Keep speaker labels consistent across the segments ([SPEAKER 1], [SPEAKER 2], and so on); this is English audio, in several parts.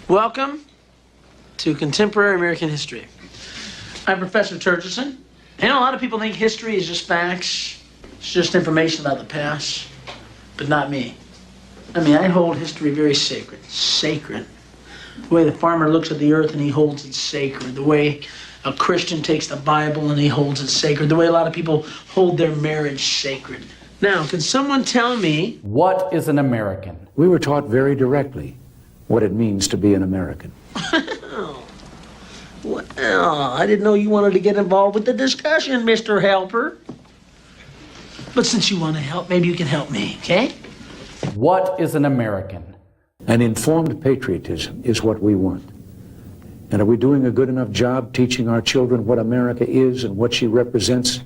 [SPEAKER 1] Welcome to Contemporary American History. I'm Professor Turchison. I know a lot of people think history is just facts. It's just information about the past, but not me. I mean, I hold history very sacred. Sacred. The way the farmer looks at the earth and he holds it sacred. The way a Christian takes the Bible and he holds it sacred. The way a lot of people hold their marriage sacred. Now, can someone tell me...
[SPEAKER 2] What is an American?
[SPEAKER 3] We were taught very directly what it means to be an American.
[SPEAKER 1] Well, I didn't know you wanted to get involved with the discussion, Mr. Helper. But since you want to help, maybe you can help me, okay?
[SPEAKER 2] What is an American?
[SPEAKER 3] An informed patriotism is what we want. And are we doing a good enough job teaching our children what America is and what she represents?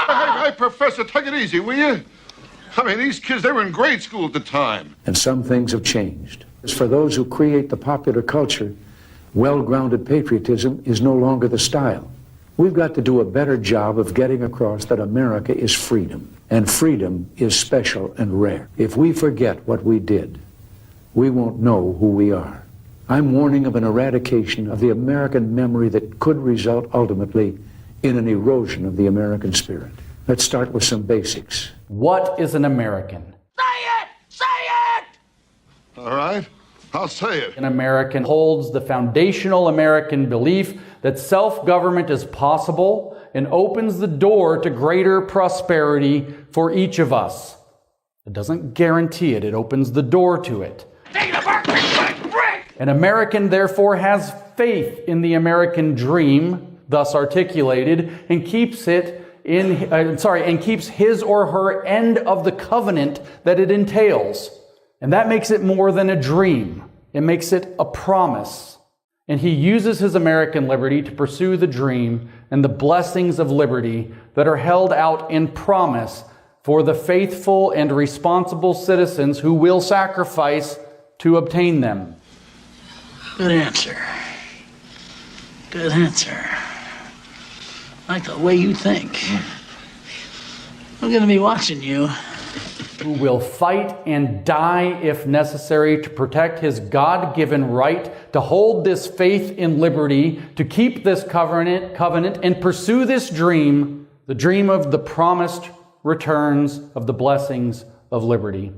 [SPEAKER 4] Hey, Professor, take it easy, will you? I mean, these kids, they were in grade school at the time.
[SPEAKER 3] And some things have changed. As for those who create the popular culture, well-grounded patriotism is no longer the style. We've got to do a better job of getting across that America is freedom, and freedom is special and rare. If we forget what we did, we won't know who we are. I'm warning of an eradication of the American memory that could result ultimately in an erosion of the American spirit. Let's start with some basics.
[SPEAKER 2] What is an American?
[SPEAKER 1] Say it! Say it!
[SPEAKER 4] All right, I'll say it.
[SPEAKER 2] An American holds the foundational American belief that self-government is possible and opens the door to greater prosperity for each of us. It doesn't guarantee it, it opens the door to it.
[SPEAKER 1] Take it apart!
[SPEAKER 2] An American therefore has faith in the American dream, thus articulated, and keeps his or her end of the covenant that it entails. And that makes it more than a dream. It makes it a promise. And he uses his American liberty to pursue the dream and the blessings of liberty that are held out in promise for the faithful and responsible citizens who will sacrifice to obtain them.
[SPEAKER 1] Good answer. Good answer. I like the way you think. I'm going to be watching you.
[SPEAKER 2] Who will fight and die if necessary to protect his God-given right to hold this faith in liberty, to keep this covenant and pursue this dream, the dream of the promised returns of the blessings of liberty.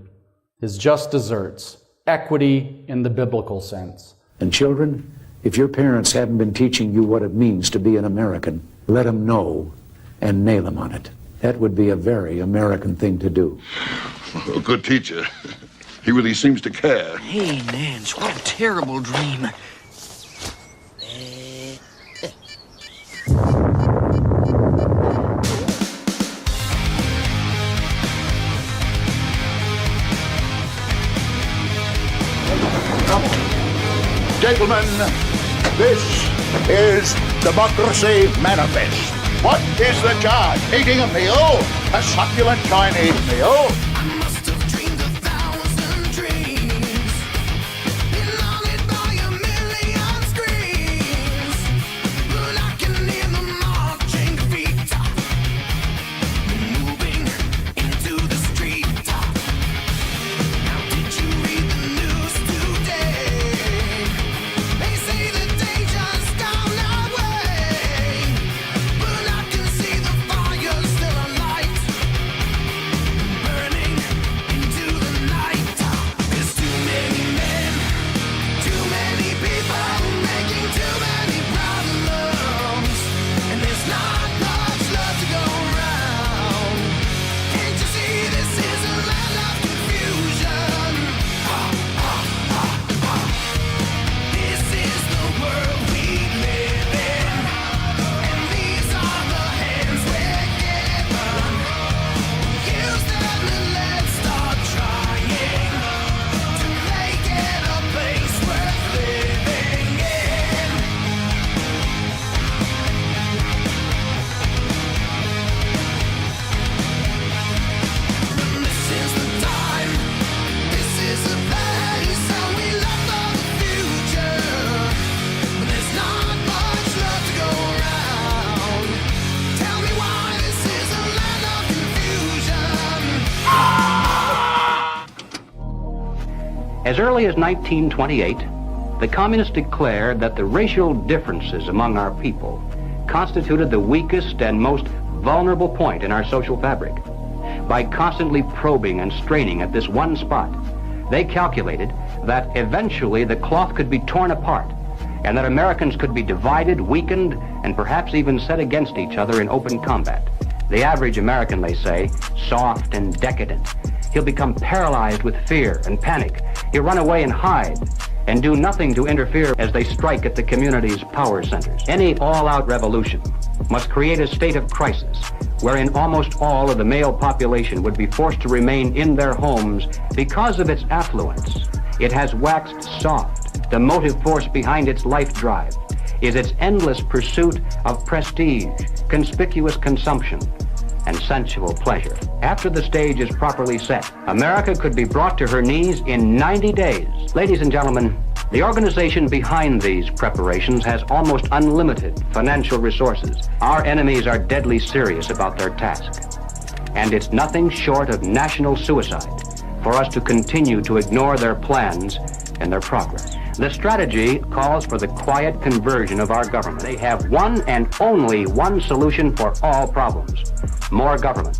[SPEAKER 2] His just deserts, equity in the biblical sense.
[SPEAKER 3] And children, if your parents haven't been teaching you what it means to be an American, let them know and nail them on it. That would be a very American thing to do.
[SPEAKER 4] Well, good teacher. He really seems to care.
[SPEAKER 5] Hey, Nance, what a terrible dream.
[SPEAKER 6] Gentlemen, this is Democracy Manifest. What is the charge? Eating a meal? A succulent Chinese meal?
[SPEAKER 7] Burning As early as 1928, the communists declared that the racial differences among our people constituted the weakest and most vulnerable point in our social fabric. By constantly probing and straining at this one spot, they calculated that eventually the cloth could be torn apart and that Americans could be divided, weakened, and perhaps even set against each other in open combat. The average American, they say, soft and decadent. He'll become paralyzed with fear and panic. He'll run away and hide and do nothing to interfere as they strike at the community's power centers. Any all-out revolution must create a state of crisis wherein almost all of the male population would be forced to remain in their homes because of its affluence. It has waxed soft. The motive force behind its life drive is its endless pursuit of prestige, conspicuous consumption, and sensual pleasure. After the stage is properly set, America could be brought to her knees in 90 days. Ladies and gentlemen, the organization behind these preparations has almost unlimited financial resources. Our enemies are deadly serious about their task, and it's nothing short of national suicide for us to continue to ignore their plans and their progress. The strategy calls for the quiet conversion of our government. They have one and only one solution for all problems. More government,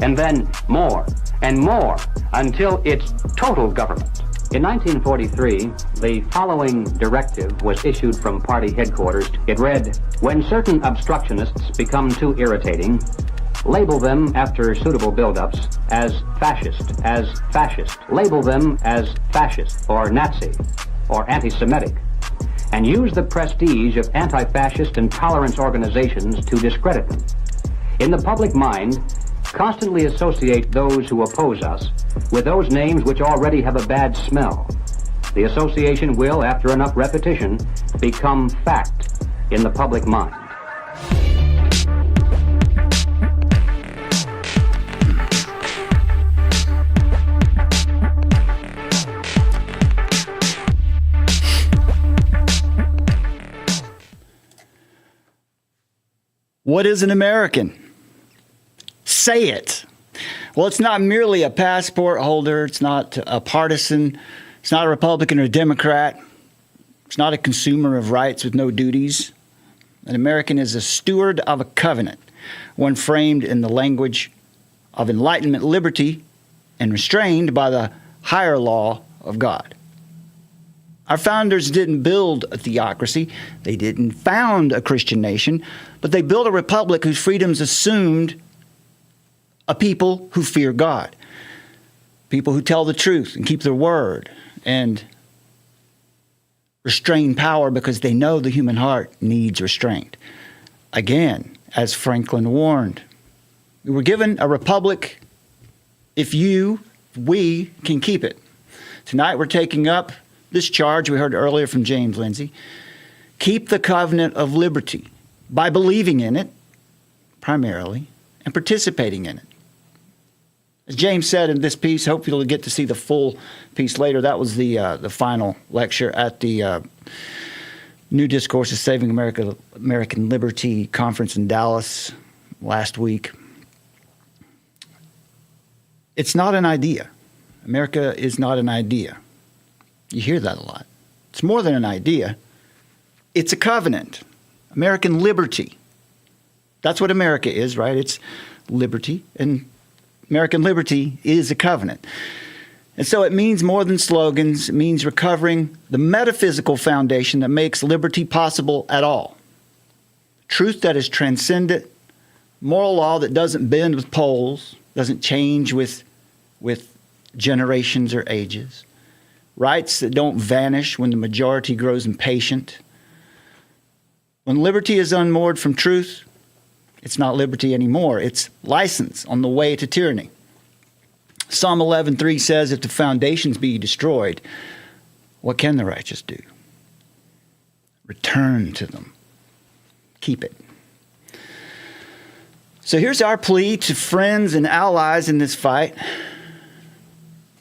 [SPEAKER 7] and then more and more until it's total government. In 1943, the following directive was issued from party headquarters. It read, "When certain obstructionists become too irritating, label them after suitable build-ups as fascist. Label them as fascist or Nazi or anti-Semitic, and use the prestige of anti-fascist and tolerance organizations to discredit them. In the public mind, constantly associate those who oppose us with those names which already have a bad smell. The association will, after enough repetition, become fact in the public mind."
[SPEAKER 8] What is an American? Say it. Well, it's not merely a passport holder. It's not a partisan. It's not a Republican or a Democrat. It's not a consumer of rights with no duties. An American is a steward of a covenant, one framed in the language of enlightenment, liberty, and restrained by the higher law of God. Our founders didn't build a theocracy. They didn't found a Christian nation, but they built a republic whose freedoms assumed a people who fear God, people who tell the truth and keep their word and restrain power because they know the human heart needs restraint. Again, as Franklin warned, we were given a republic if we can keep it. Tonight we're taking up this charge we heard earlier from James Lindsay. Keep the covenant of liberty by believing in it, primarily, and participating in it. As James said in this piece, hopefully you'll get to see the full piece later. That was the final lecture at the New Discourses Saving American Liberty conference in Dallas last week. It's not an idea. America is not an idea. You hear that a lot. It's more than an idea. It's a covenant. American liberty. That's what America is, right? It's liberty, and American liberty is a covenant. And so it means more than slogans. It means recovering the metaphysical foundation that makes liberty possible at all. Truth that is transcendent, moral law that doesn't bend with poles, doesn't change with generations or ages. Rights that don't vanish when the majority grows impatient. When liberty is unmoored from truth, it's not liberty anymore. It's license on the way to tyranny. Psalm 11:3 says, if the foundations be destroyed, what can the righteous do? Return to them. Keep it. So here's our plea to friends and allies in this fight.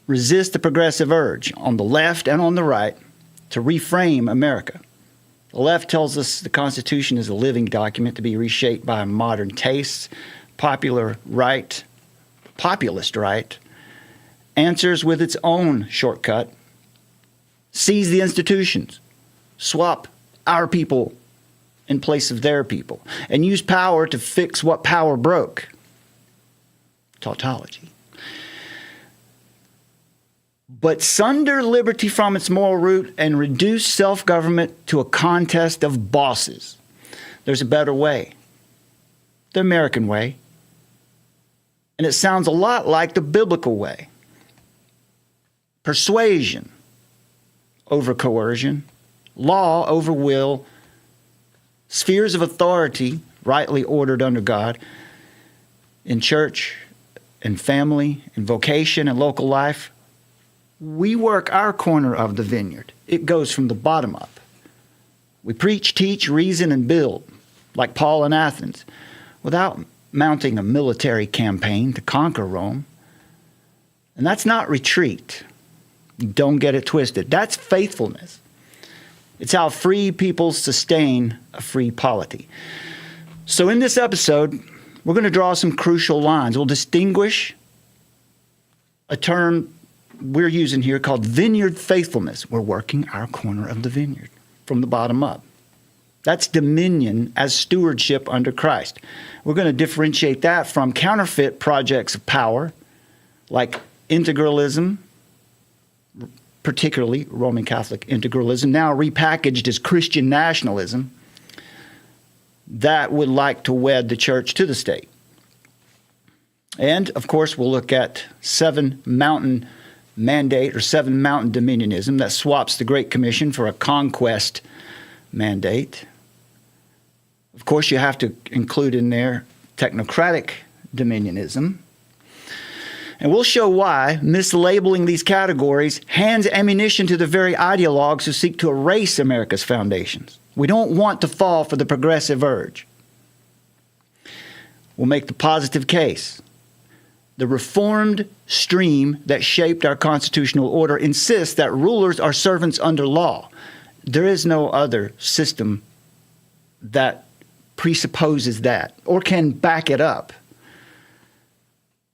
[SPEAKER 8] Resist the progressive urge on the left and on the right to reframe America. The left tells us the Constitution is a living document to be reshaped by modern tastes, populist right, answers with its own shortcut, seize the institutions, swap our people in place of their people, and use power to fix what power broke. Tautology. But sunder liberty from its moral root and reduce self-government to a contest of bosses. There's a better way. The American way. And it sounds a lot like the biblical way. Persuasion over coercion, law over will, spheres of authority rightly ordered under God in church, in family, in vocation, and local life. We work our corner of the vineyard. It goes from the bottom up. We preach, teach, reason, and build, like Paul in Athens, without mounting a military campaign to conquer Rome. And that's not retreat. Don't get it twisted. That's faithfulness. It's how free people sustain a free polity. So in this episode, we're going to draw some crucial lines. We'll distinguish a term we're using here called vineyard faithfulness. We're working our corner of the vineyard from the bottom up. That's dominion as stewardship under Christ. We're going to differentiate that from counterfeit projects of power like integralism, particularly Roman Catholic integralism, now repackaged as Christian nationalism, that would like to wed the church to the state. And, of course, we'll look at seven mountain mandate or seven mountain dominionism that swaps the Great Commission for a conquest mandate. Of course, you have to include in there technocratic dominionism. And we'll show why mislabeling these categories hands ammunition to the very ideologues who seek to erase America's foundations. We don't want to fall for the progressive urge. We'll make the positive case. The reformed stream that shaped our constitutional order insists that rulers are servants under law. There is no other system that presupposes that or can back it up.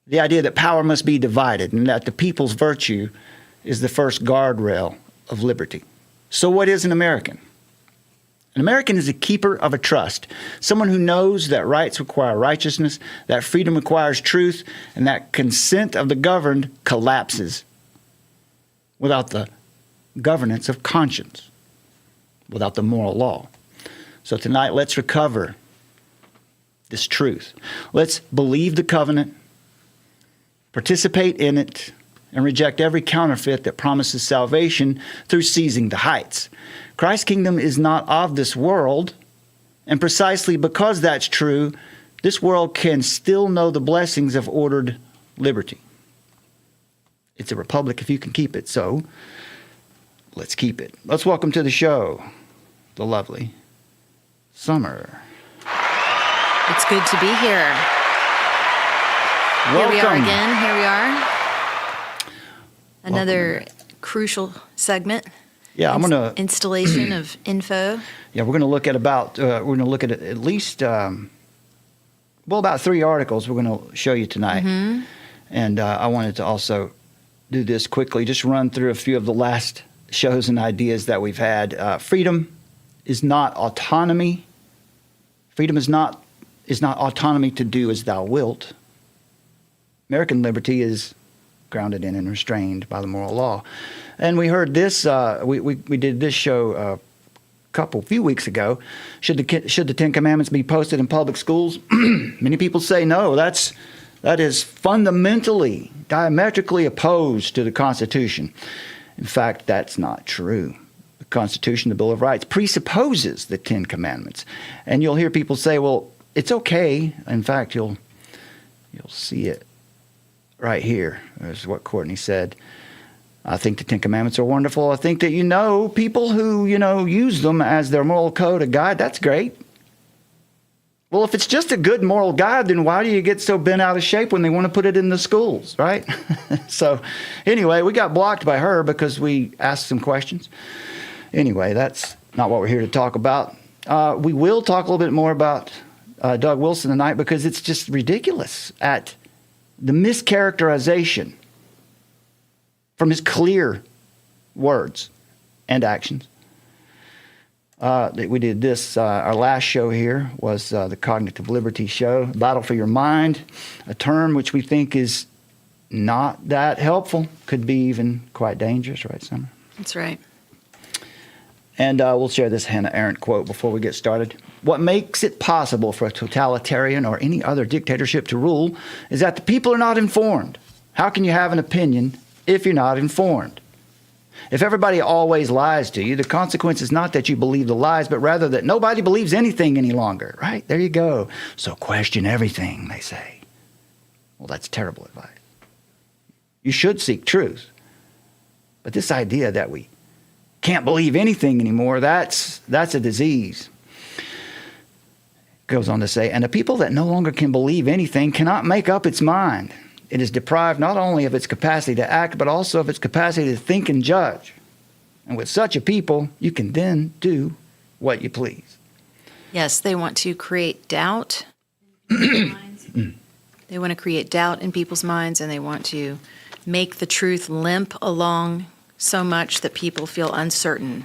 [SPEAKER 8] The idea that power must be divided and that the people's virtue is the first guardrail of liberty. So what is an American? An American is a keeper of a trust, someone who knows that rights require righteousness, that freedom requires truth, and that consent of the governed collapses without the governance of conscience, without the moral law. So tonight, let's recover this truth. Let's believe the covenant, participate in it, and reject every counterfeit that promises salvation through seizing the heights. Christ's kingdom is not of this world, and precisely because that's true, this world can still know the blessings of ordered liberty. It's a republic if you can keep it, so let's keep it. Let's welcome to the show the lovely Summer.
[SPEAKER 9] It's good to be here.
[SPEAKER 8] Welcome.
[SPEAKER 9] Here we are again. Here we are. Another crucial segment.
[SPEAKER 8] Yeah, I'm gonna
[SPEAKER 9] installation of info.
[SPEAKER 8] Yeah, we're gonna look at about at least about 3 articles we're gonna show you tonight, and I wanted to also do this quickly, just run through a few of the last shows and ideas that we've had. Freedom is not autonomy. Freedom is not autonomy to do as thou wilt. American liberty is grounded in and restrained by the moral law. And we heard this, we did this show a few weeks ago. Should the Ten Commandments be posted in public schools? Many people say no, that is fundamentally, diametrically opposed to the Constitution. In fact, that's not true. The Constitution, the Bill of Rights, presupposes the Ten Commandments. And you'll hear people say, well, it's okay. In fact, you'll see it right here. That's what Courtney said. I think the Ten Commandments are wonderful. I think that, people who, use them as their moral code, a guide, that's great. Well, if it's just a good moral guide, then why do you get so bent out of shape when they want to put it in the schools, right? So anyway, we got blocked by her because we asked some questions. Anyway, that's not what we're here to talk about. We will talk a little bit more about Doug Wilson tonight because it's just ridiculous at the mischaracterization from his clear words and actions. We did this, our last show here was the Cognitive Liberty show, Battle for Your Mind, a term which we think is not that helpful, could be even quite dangerous, right, Summer?
[SPEAKER 9] That's right.
[SPEAKER 8] And we'll share this Hannah Arendt quote before we get started. What makes it possible for a totalitarian or any other dictatorship to rule is that the people are not informed. How can you have an opinion if you're not informed? If everybody always lies to you, the consequence is not that you believe the lies, but rather that nobody believes anything any longer, right? There you go. So question everything, they say. Well, that's terrible advice. You should seek truth. But this idea that we can't believe anything anymore, that's a disease. Goes on to say, and a people that no longer can believe anything cannot make up its mind. It is deprived not only of its capacity to act, but also of its capacity to think and judge. And with such a people, you can then do what you please.
[SPEAKER 9] Yes, they want to create doubt in people's minds. They want to create doubt in people's minds, and they want to make the truth limp along so much that people feel uncertain.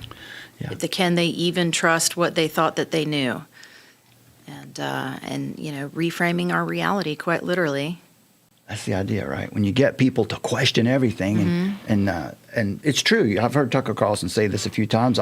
[SPEAKER 8] Yeah.
[SPEAKER 9] Can they even trust what they thought that they knew? And reframing our reality quite literally.
[SPEAKER 8] That's the idea, right? When you get people to question everything, and it's true. I've heard Tucker Carlson say this a few times.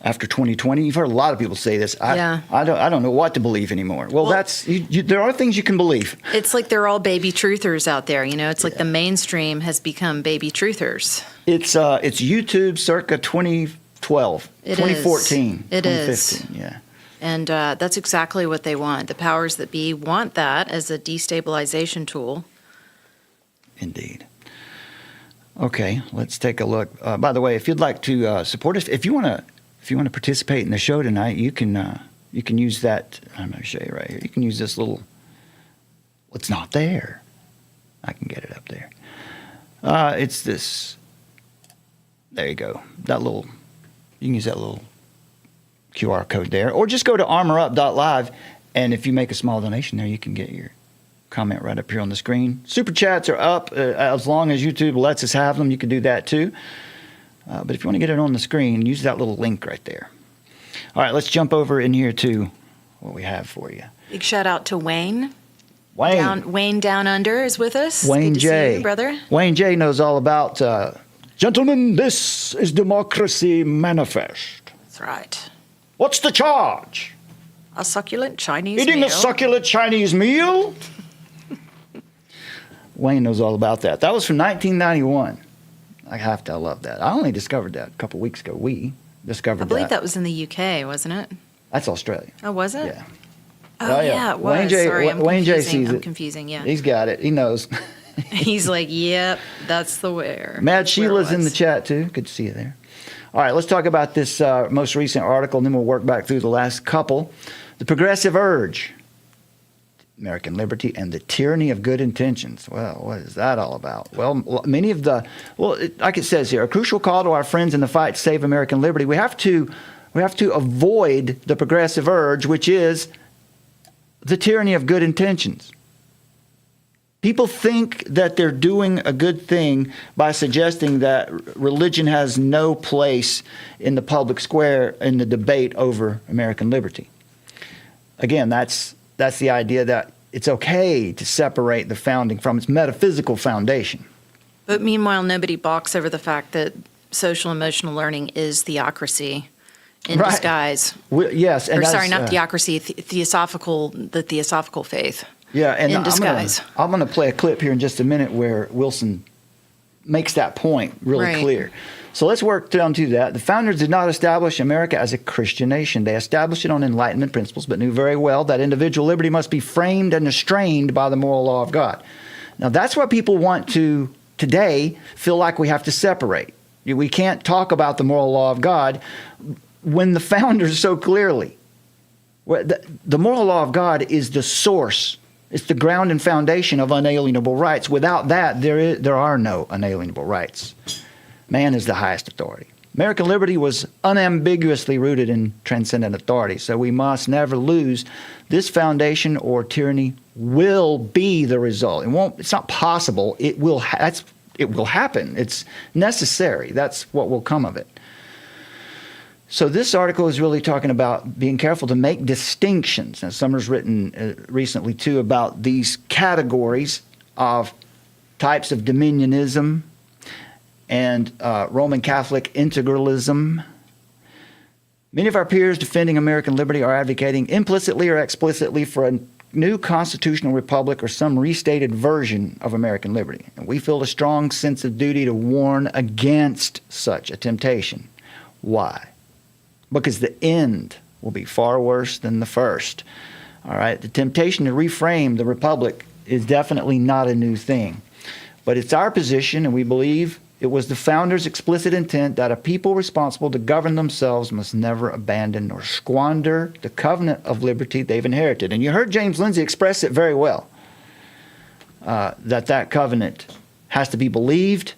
[SPEAKER 8] After 2020, you've heard a lot of people say this. I don't know what to believe anymore. Well, that's there are things you can believe.
[SPEAKER 9] It's like they're all baby truthers out there. It's like the mainstream has become baby truthers.
[SPEAKER 8] It's YouTube circa 2012, 2014,
[SPEAKER 9] It
[SPEAKER 8] 2015.
[SPEAKER 9] is.
[SPEAKER 8] Yeah.
[SPEAKER 9] And that's exactly what they want. The powers that be want that as a destabilization tool.
[SPEAKER 8] Indeed. Okay, let's take a look. By the way, if you'd like to support us, if you want to participate in the show tonight, you can use that. I'm going to show you right here. You can use this little. It's not there. I can get it up there. It's this. There you go. That little. You can use that little QR code there, or just go to armorup.live, and if you make a small donation there, you can get your comment right up here on the screen. Super chats are up as long as YouTube lets us have them. You can do that too. But if you want to get it on the screen, use that little link right there. All right, let's jump over in here to what we have for you.
[SPEAKER 9] Big shout out to Wayne.
[SPEAKER 8] Wayne.
[SPEAKER 9] Wayne Down Under is with us.
[SPEAKER 8] Wayne
[SPEAKER 9] Good to
[SPEAKER 8] J.
[SPEAKER 9] see you, brother.
[SPEAKER 8] Wayne J knows all about, gentlemen, this is Democracy Manifest.
[SPEAKER 9] That's right.
[SPEAKER 8] What's the charge?
[SPEAKER 9] A succulent Chinese
[SPEAKER 8] Eating
[SPEAKER 9] meal.
[SPEAKER 8] a succulent Chinese meal? Wayne knows all about that. That was from 1991. I love that. I only discovered that a couple weeks ago. We discovered that.
[SPEAKER 9] I believe that was in the UK, wasn't it?
[SPEAKER 8] That's Australia.
[SPEAKER 9] Oh, was it?
[SPEAKER 8] Yeah.
[SPEAKER 9] Oh, yeah, it was.
[SPEAKER 8] Wayne J,
[SPEAKER 9] Sorry, I'm
[SPEAKER 8] Wayne J
[SPEAKER 9] confusing.
[SPEAKER 8] sees
[SPEAKER 9] I'm
[SPEAKER 8] it.
[SPEAKER 9] confusing, yeah.
[SPEAKER 8] He's got it. He knows.
[SPEAKER 9] He's like, yep, that's the where.
[SPEAKER 8] Mad Sheila's
[SPEAKER 9] it
[SPEAKER 8] in the
[SPEAKER 9] was.
[SPEAKER 8] chat, too. Good to see you there. All right, let's talk about this most recent article, and then we'll work back through the last couple. The Progressive Urge, American Liberty, and the Tyranny of Good Intentions. Well, what is that all about? Well, like it says here, a crucial call to our friends in the fight to save American liberty. We have to avoid the progressive urge, which is the tyranny of good intentions. People think that they're doing a good thing by suggesting that religion has no place in the public square in the debate over American liberty. Again, that's the idea that it's okay to separate the founding from its metaphysical foundation.
[SPEAKER 9] But meanwhile, nobody balks over the fact that social emotional learning is theocracy in
[SPEAKER 8] Right.
[SPEAKER 9] disguise.
[SPEAKER 8] Yes, and
[SPEAKER 9] Or sorry,
[SPEAKER 8] that's,
[SPEAKER 9] not theocracy, the theosophical faith.
[SPEAKER 8] Yeah, and
[SPEAKER 9] in disguise.
[SPEAKER 8] I'm going to play a clip here in just a minute where Wilson makes that point really
[SPEAKER 9] Right.
[SPEAKER 8] clear. So let's work down to that. The founders did not establish America as a Christian nation. They established it on Enlightenment principles, but knew very well that individual liberty must be framed and restrained by the moral law of God. Now, that's what people want to today feel like we have to separate. We can't talk about the moral law of God when the founders so clearly. The moral law of God is the source. It's the ground and foundation of unalienable rights. Without that, there are no unalienable rights. Man is the highest authority. American liberty was unambiguously rooted in transcendent authority, so we must never lose this foundation, or tyranny will be the result. It's not possible. It will. it will happen. It's necessary. That's what will come of it. So this article is really talking about being careful to make distinctions. And Summer's written recently, too, about these categories of types of dominionism and Roman Catholic integralism. Many of our peers defending American liberty are advocating implicitly or explicitly for a new constitutional republic or some restated version of American liberty. And we feel a strong sense of duty to warn against such a temptation. Why? Because the end will be far worse than the first. All right, the temptation to reframe the republic is definitely not a new thing. But it's our position, and we believe it was the founders' explicit intent, that a people responsible to govern themselves must never abandon nor squander the covenant of liberty they've inherited. And you heard James Lindsay express it very well, that covenant has to be believed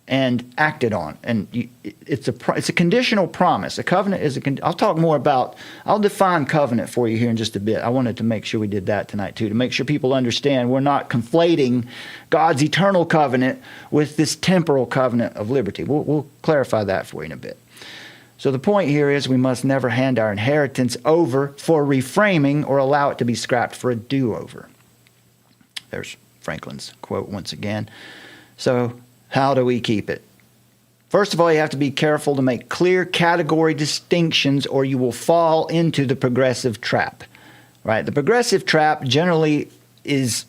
[SPEAKER 8] and acted on. And it's a conditional promise. A covenant is I'll talk more about, I'll define covenant for you here in just a bit. I wanted to make sure we did that tonight too, to make sure people understand we're not conflating God's eternal covenant with this temporal covenant of liberty. We'll clarify that for you in a bit. So the point here is we must never hand our inheritance over for reframing or allow it to be scrapped for a do-over. There's Franklin's quote once again. So how do we keep it? First of all, you have to be careful to make clear category distinctions or you will fall into the progressive trap. Right? The progressive trap generally is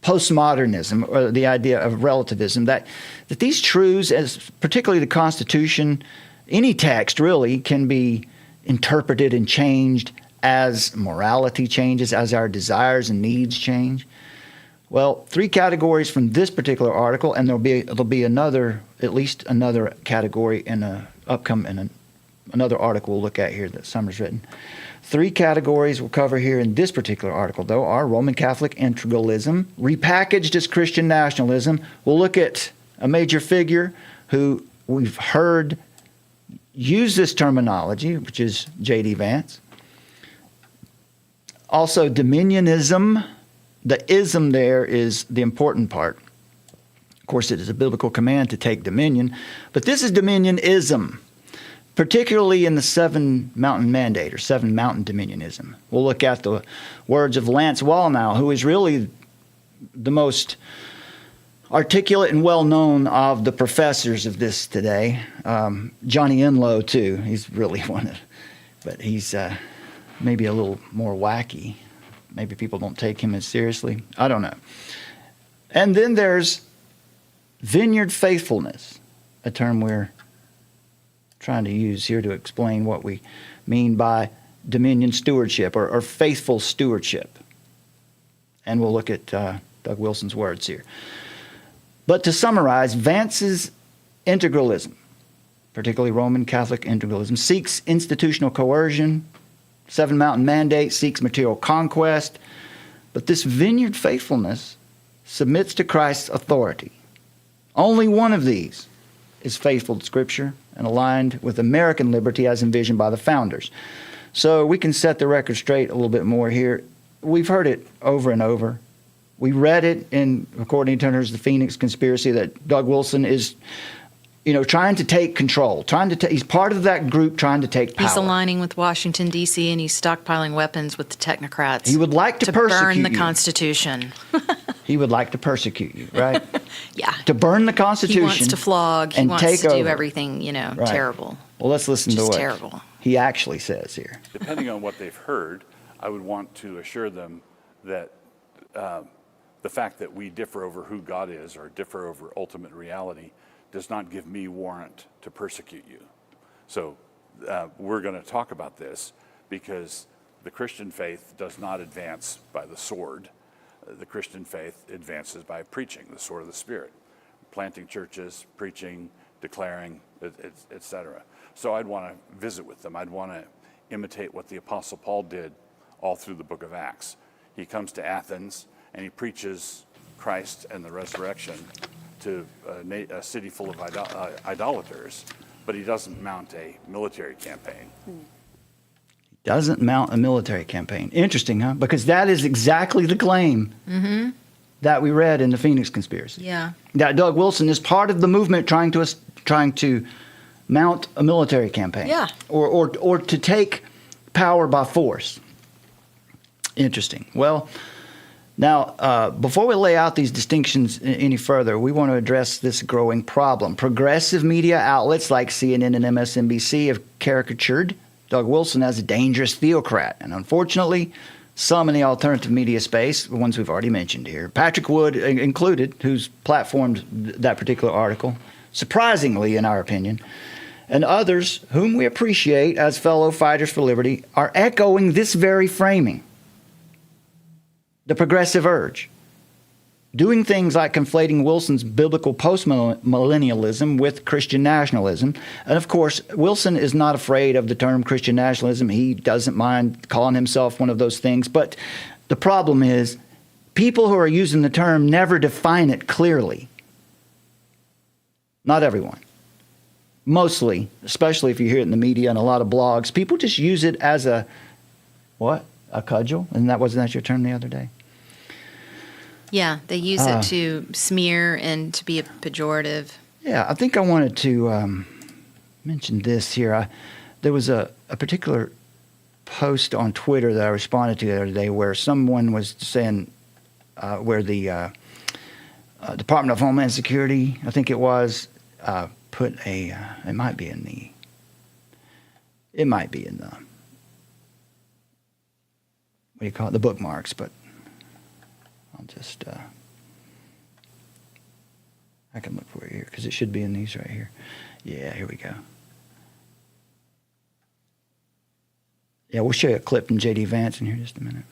[SPEAKER 8] postmodernism, or the idea of relativism, that these truths, as particularly the Constitution, any text really, can be interpreted and changed as morality changes, as our desires and needs change. Well, 3 categories from this particular article, and there'll be another, at least another category in another article we'll look at here that Summer's written. 3 categories we'll cover here in this particular article, though, are Roman Catholic integralism, repackaged as Christian nationalism. We'll look at a major figure who we've heard use this terminology, which is J.D. Vance. Also, dominionism. The ism there is the important part. Of course, it is a biblical command to take dominion, but this is dominionism, particularly in the 7 Mountain Mandate or 7 Mountain Dominionism. We'll look at the words of Lance Wallnau, who is really the most articulate and well-known of the professors of this today. Johnny Enlow, too. He's really one of, but he's maybe a little more wacky. Maybe people don't take him as seriously. I don't know. And then there's vineyard faithfulness, a term we're trying to use here to explain what we mean by dominion stewardship or faithful stewardship. And we'll look at Doug Wilson's words here. But to summarize, Vance's integralism, particularly Roman Catholic integralism, seeks institutional coercion. 7 Mountain Mandate seeks material conquest, but this vineyard faithfulness submits to Christ's authority. Only one of these is faithful to Scripture and aligned with American liberty as envisioned by the founders. So we can set the record straight a little bit more here. We've heard it over and over. We read it in, according to Turner's The Phoenix Conspiracy, that Doug Wilson is trying to take control, he's part of that group trying to take power.
[SPEAKER 9] He's aligning with Washington, D.C., and he's stockpiling weapons with the technocrats.
[SPEAKER 8] He would like to persecute
[SPEAKER 9] burn the
[SPEAKER 8] you.
[SPEAKER 9] Constitution.
[SPEAKER 8] He would like to persecute you, right?
[SPEAKER 9] Yeah.
[SPEAKER 8] To burn the Constitution.
[SPEAKER 9] He wants to flog. He wants to do everything,
[SPEAKER 8] Right.
[SPEAKER 9] terrible.
[SPEAKER 8] Well, let's listen to what
[SPEAKER 9] terrible.
[SPEAKER 8] he actually says here.
[SPEAKER 10] Depending on what they've heard, I would want to assure them that the fact that we differ over who God is or differ over ultimate reality does not give me warrant to persecute you. So we're going to talk about this because the Christian faith does not advance by the sword. The Christian faith advances by preaching, the sword of the Spirit, planting churches, preaching, declaring, etc. So I'd want to visit with them. I'd want to imitate what the Apostle Paul did all through the book of Acts. He comes to Athens and he preaches Christ and the resurrection to a city full of idolaters, but he doesn't mount a military campaign.
[SPEAKER 8] Doesn't mount a military campaign. Interesting, huh? Because that is exactly the claim.
[SPEAKER 9] Mm-hmm.
[SPEAKER 8] that we read in the Phoenix Conspiracy.
[SPEAKER 9] Yeah.
[SPEAKER 8] That Doug Wilson is part of the movement trying to mount a military campaign.
[SPEAKER 9] Yeah.
[SPEAKER 8] Or to take power by force. Interesting. Well, now, before we lay out these distinctions any further, we want to address this growing problem. Progressive media outlets like CNN and MSNBC have caricatured Doug Wilson as a dangerous theocrat. And unfortunately, some in the alternative media space, the ones we've already mentioned here, Patrick Wood included, who's platformed that particular article, surprisingly, in our opinion, and others whom we appreciate as fellow fighters for liberty, are echoing this very framing. The progressive urge. Doing things like conflating Wilson's biblical postmillennialism with Christian nationalism. And of course, Wilson is not afraid of the term Christian nationalism. He doesn't mind calling himself one of those things. But the problem is, people who are using the term never define it clearly. Not everyone. Mostly, especially if you hear it in the media and a lot of blogs, people just use it as a, what? A cudgel? And wasn't that your term the other day?
[SPEAKER 9] Yeah, they use it to smear and to be a pejorative.
[SPEAKER 8] Yeah, I think I wanted to mention this here. There was a particular post on Twitter that I responded to the other day where someone was saying where the Department of Homeland Security, I think it was, put a, it might be in the, what do you call it, the bookmarks, but I'll just, I can look for it here because it should be in these right here. Yeah, here we go. Yeah, we'll show you a clip from J.D. Vance in here in just a minute.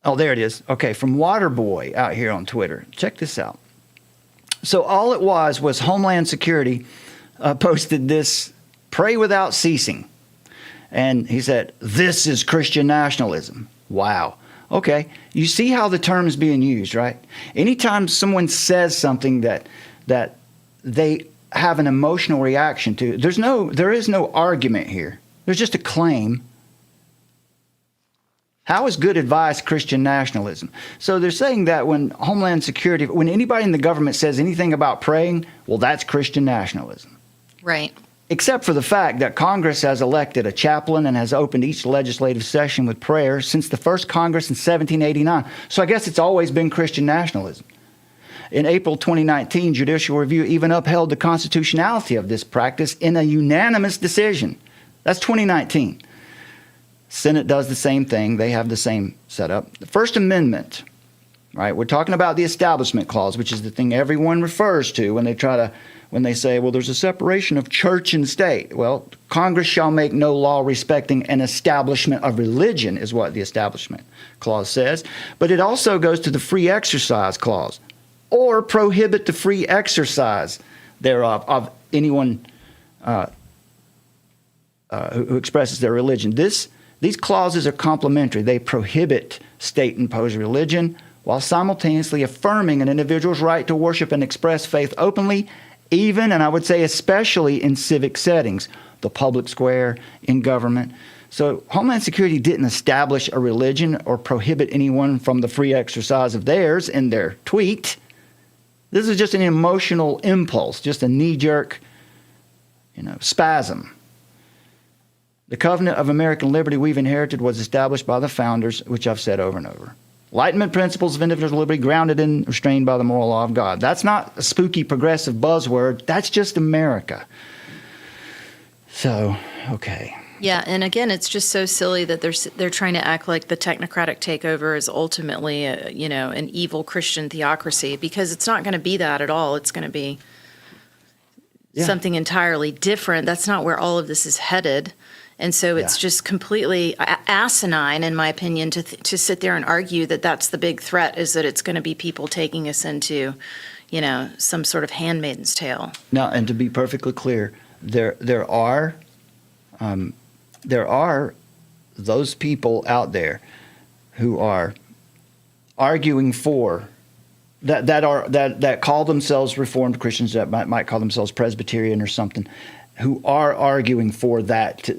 [SPEAKER 8] Oh, there it is. Okay, from Waterboy out here on Twitter. Check this out. So all it was Homeland Security posted this, "Pray without ceasing." And he said, "This is Christian nationalism." Wow. Okay. You see how the term is being used, right? Anytime someone says something that they have an emotional reaction to, there is no argument here. There's just a claim. How is good advice Christian nationalism? So they're saying that when Homeland Security, when anybody in the government says anything about praying, well, that's Christian nationalism.
[SPEAKER 9] Right.
[SPEAKER 8] Except for the fact that Congress has elected a chaplain and has opened each legislative session with prayer since the first Congress in 1789. So I guess it's always been Christian nationalism. In April 2019, Judicial Review even upheld the constitutionality of this practice in a unanimous decision. That's 2019. Senate does the same thing. They have the same setup. The First Amendment, right? We're talking about the Establishment Clause, which is the thing everyone refers to when they say, well, there's a separation of church and state. Well, Congress shall make no law respecting an establishment of religion, is what the Establishment Clause says. But it also goes to the Free Exercise Clause, or prohibit the free exercise thereof of anyone who expresses their religion. These clauses are complementary. They prohibit state-imposed religion while simultaneously affirming an individual's right to worship and express faith openly, even, and I would say especially, in civic settings, the public square, in government. So Homeland Security didn't establish a religion or prohibit anyone from the free exercise of theirs in their tweet. This is just an emotional impulse, just a knee-jerk, spasm. The covenant of American liberty we've inherited was established by the founders, which I've said over and over. Enlightenment principles of individual liberty grounded and restrained by the moral law of God. That's not a spooky progressive buzzword. That's just America. So, okay.
[SPEAKER 9] Yeah, and again, it's just so silly that they're trying to act like the technocratic takeover is ultimately an evil Christian theocracy, because it's not going to be that at all. It's going to be something entirely different. That's not where all of this is headed. And so it's just completely asinine, in my opinion, to sit there and argue that that's the big threat, is that it's going to be people taking us into, some sort of Handmaid's Tale.
[SPEAKER 8] Now, and to be perfectly clear, there are those people out there who are arguing for that call themselves Reformed Christians, that might call themselves Presbyterian or something, who are arguing for that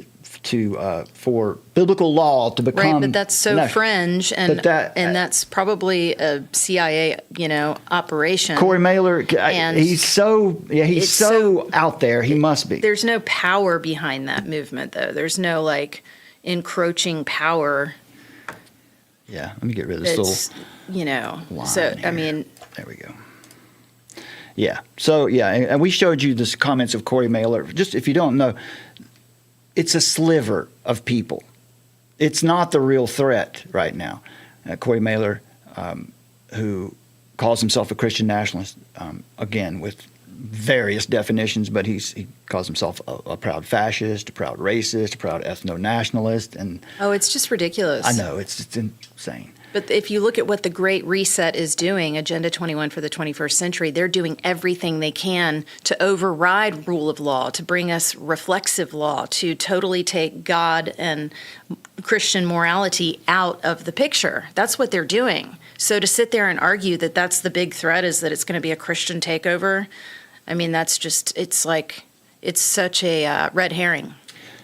[SPEAKER 8] for biblical law to become
[SPEAKER 9] Right, but that's so
[SPEAKER 8] national.
[SPEAKER 9] fringe, and
[SPEAKER 8] and
[SPEAKER 9] that's probably a CIA, operation.
[SPEAKER 8] Corey Mailer,
[SPEAKER 9] And
[SPEAKER 8] he's so
[SPEAKER 9] it's so
[SPEAKER 8] out there. He must be.
[SPEAKER 9] There's no power behind that movement, though. There's no encroaching power.
[SPEAKER 8] Yeah, let me get rid of this little line
[SPEAKER 9] So
[SPEAKER 8] here.
[SPEAKER 9] I mean,
[SPEAKER 8] there we go. Yeah. So yeah, and we showed you the comments of Corey Mailer. Just if you don't know, it's a sliver of people. It's not the real threat right now. Corey Mailer, who calls himself a Christian nationalist, again with various definitions, but he calls himself a proud fascist, a proud racist, a proud ethno-nationalist, and
[SPEAKER 9] it's just ridiculous.
[SPEAKER 8] I know it's insane.
[SPEAKER 9] But if you look at what the Great Reset is doing, Agenda 21 for the 21st century, they're doing everything they can to override rule of law, to bring us reflexive law, to totally take God and Christian morality out of the picture. That's what they're doing. So to sit there and argue that that's the big threat, is that it's going to be a Christian takeover, I mean, that's just, it's such a red herring.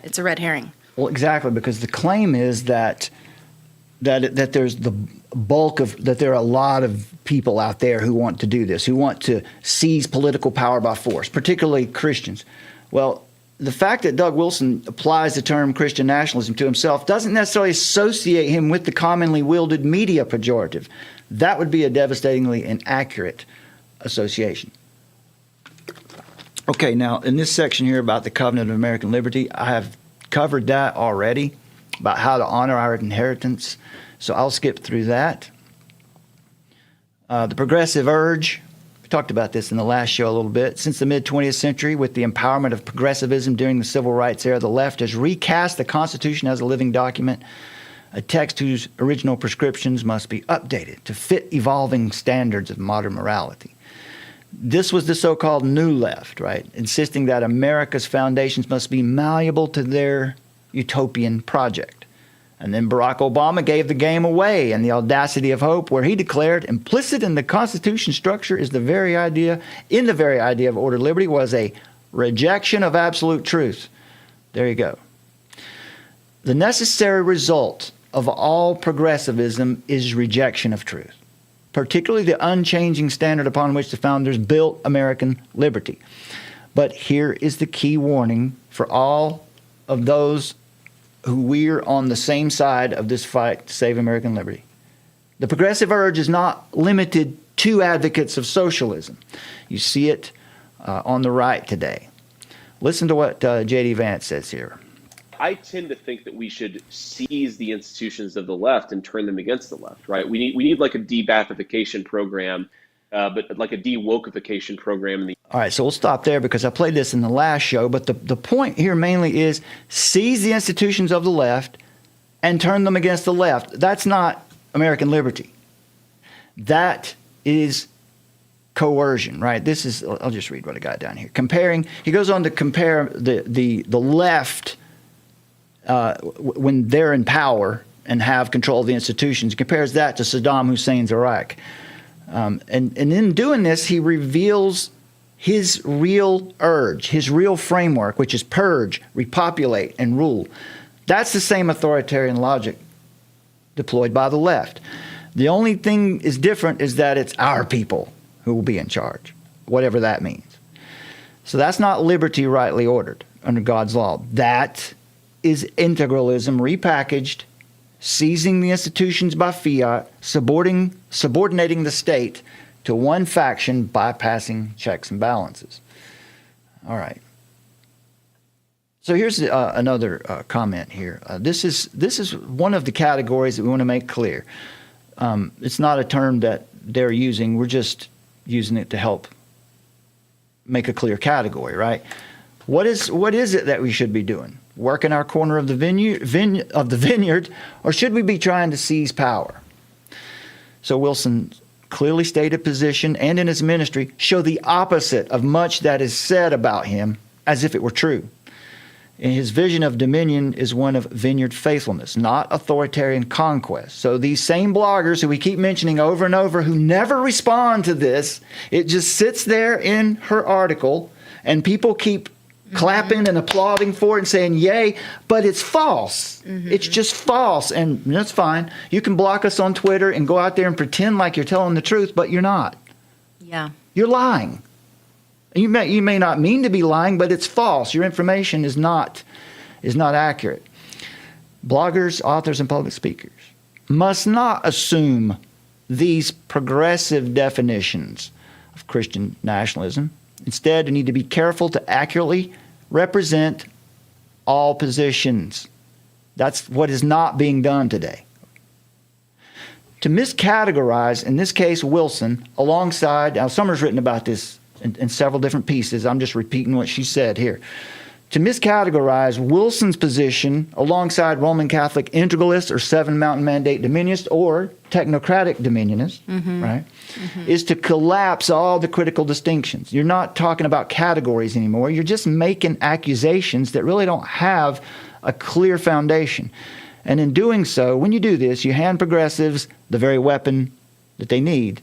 [SPEAKER 9] It's a red herring.
[SPEAKER 8] Well, exactly, because the claim is that there's the bulk of that there are a lot of people out there who want to do this, who want to seize political power by force, particularly Christians. Well, the fact that Doug Wilson applies the term Christian nationalism to himself doesn't necessarily associate him with the commonly wielded media pejorative. That would be a devastatingly inaccurate association. Okay, now in this section here about the Covenant of American Liberty, I have covered that already, about how to honor our inheritance. So I'll skip through that. The progressive urge, we talked about this in the last show a little bit. Since the mid-20th century, with the empowerment of progressivism during the civil rights era, the left has recast the Constitution as a living document, a text whose original prescriptions must be updated to fit evolving standards of modern morality. This was the so-called New Left, right? Insisting that America's foundations must be malleable to their utopian project. And then Barack Obama gave the game away in the Audacity of Hope, where he declared implicit in the Constitution structure is the very idea of ordered liberty was a rejection of absolute truth. There you go. The necessary result of all progressivism is rejection of truth, particularly the unchanging standard upon which the founders built American liberty. But here is the key warning for all of those who we're on the same side of this fight to save American liberty. The progressive urge is not limited to advocates of socialism. You see it on the right today. Listen to what J.D. Vance says here.
[SPEAKER 11] I tend to think that we should seize the institutions of the left and turn them against the left, right? We need like a de-Bathification program, but like a de-wokeification program.
[SPEAKER 8] All right, so we'll stop there because I played this in the last show, but the point here mainly is seize the institutions of the left and turn them against the left. That's not American liberty. That is coercion, right? This is, I'll just read what I got down here. He goes on to compare the left when they're in power and have control of the institutions. He compares that to Saddam Hussein's Iraq. And in doing this, he reveals his real urge, his real framework, which is purge, repopulate, and rule. That's the same authoritarian logic deployed by the left. The only thing is different is that it's our people who will be in charge, whatever that means. So that's not liberty rightly ordered under God's law. That is integralism repackaged, seizing the institutions by fiat, subordinating the state to one faction, bypassing checks and balances. All right. So here's another comment here. This is one of the categories that we want to make clear. It's not a term that they're using. We're just using it to help make a clear category, right? What is it that we should be doing? Work in our corner of the vineyard, or should we be trying to seize power? So Wilson clearly stated position and in his ministry show the opposite of much that is said about him as if it were true. And his vision of dominion is one of vineyard faithfulness, not authoritarian conquest. So these same bloggers who we keep mentioning over and over who never respond to this, it just sits there in her article and people keep clapping and applauding for it and saying, yay, but it's false. It's just false. And that's fine. You can block us on Twitter and go out there and pretend like you're telling the truth, but you're not.
[SPEAKER 9] Yeah.
[SPEAKER 8] You're lying. You may not mean to be lying, but it's false. Your information is not accurate. Bloggers, authors, and public speakers must not assume these progressive definitions of Christian nationalism. Instead, you need to be careful to accurately represent all positions. That's what is not being done today. To miscategorize, in this case, Wilson, alongside, now Summer's written about this in several different pieces. I'm just repeating what she said here. To miscategorize Wilson's position alongside Roman Catholic integralists or Seven Mountain Mandate dominionists or technocratic dominionists, right, is to collapse all the critical distinctions. You're not talking about categories anymore. You're just making accusations that really don't have a clear foundation. And in doing so, when you do this, you hand progressives the very weapon that they need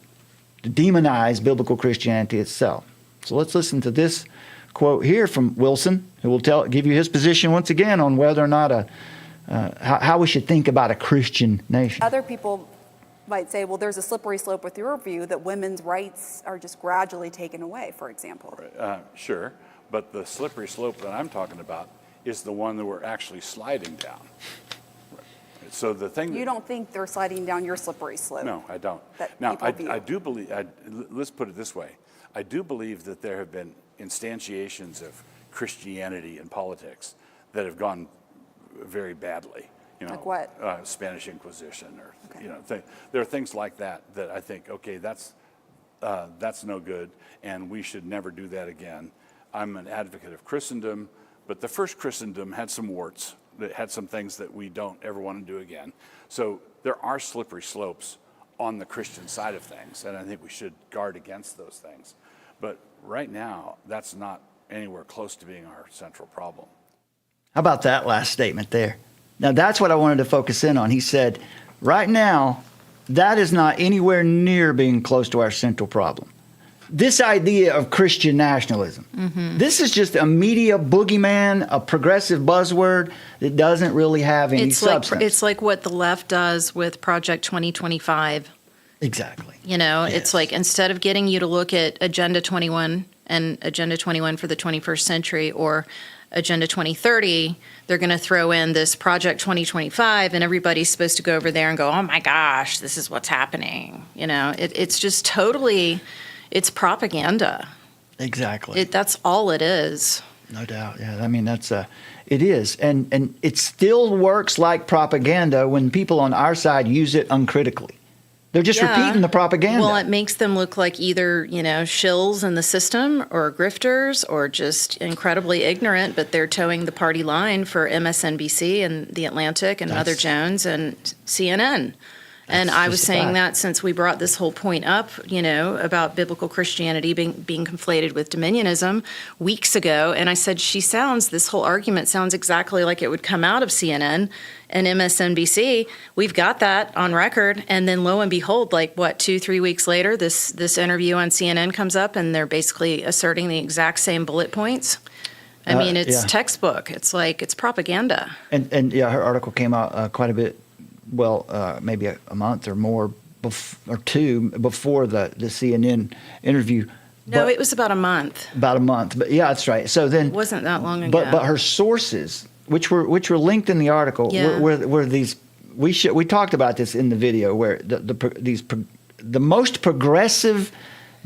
[SPEAKER 8] to demonize biblical Christianity itself. So let's listen to this quote here from Wilson, who will give you his position once again on whether or not how we should think about a Christian nation.
[SPEAKER 12] Other people might say, well, there's a slippery slope with your view that women's rights are just gradually taken away, for example.
[SPEAKER 10] Sure, but the slippery slope that I'm talking about is the one that we're actually sliding down. So the thing
[SPEAKER 12] you don't think they're sliding down your slippery slope?
[SPEAKER 10] No, I don't. Now, I do believe, let's put it this way. I do believe that there have been instantiations of Christianity in politics that have gone very badly. You know,
[SPEAKER 12] like what?
[SPEAKER 10] Spanish Inquisition, or okay. You know, there are things like that I think, okay, that's no good, and we should never do that again. I'm an advocate of Christendom, but the first Christendom had some warts. That had some things that we don't ever want to do again. So there are slippery slopes on the Christian side of things, and I think we should guard against those things. But right now, that's not anywhere close to being our central problem.
[SPEAKER 8] How about that last statement there? Now, that's what I wanted to focus in on. He said, right now, that is not anywhere near being close to our central problem. This idea of Christian nationalism, this is just a media boogeyman, a progressive buzzword that doesn't really have any substance.
[SPEAKER 9] It's like what the left does with Project 2025.
[SPEAKER 8] Exactly.
[SPEAKER 9] You know, it's like instead of getting you to look at Agenda 21 and Agenda 21 for the 21st century or Agenda 2030, they're going to throw in this Project 2025 and everybody's supposed to go over there and go, oh my gosh, this is what's happening. You know, it's just totally... It's propaganda.
[SPEAKER 8] Exactly.
[SPEAKER 9] That's all it is.
[SPEAKER 8] No doubt. Yeah. I mean, it is. And it still works like propaganda when people on our side use it uncritically. They're just repeating the propaganda.
[SPEAKER 9] Well, it makes them look like either, shills in the system or grifters or just incredibly ignorant, but they're towing the party line for MSNBC and The Atlantic and Mother Jones and CNN. And I was saying that since we brought this whole point up, about biblical Christianity being conflated with dominionism weeks ago. And I said, this whole argument sounds exactly like it would come out of CNN and MSNBC. We've got that on record. And then lo and behold, 2-3 weeks later, this interview on CNN comes up and they're basically asserting the exact same bullet points. I mean, it's textbook. It's like, it's propaganda.
[SPEAKER 8] And her article came out quite a bit. Well, maybe a month or more or two before the CNN interview.
[SPEAKER 9] No, it was about a month.
[SPEAKER 8] About a month, but yeah, that's right. So then
[SPEAKER 9] it wasn't that long ago.
[SPEAKER 8] But her sources, which were linked in the article, were these. We talked about this in the video where the most progressive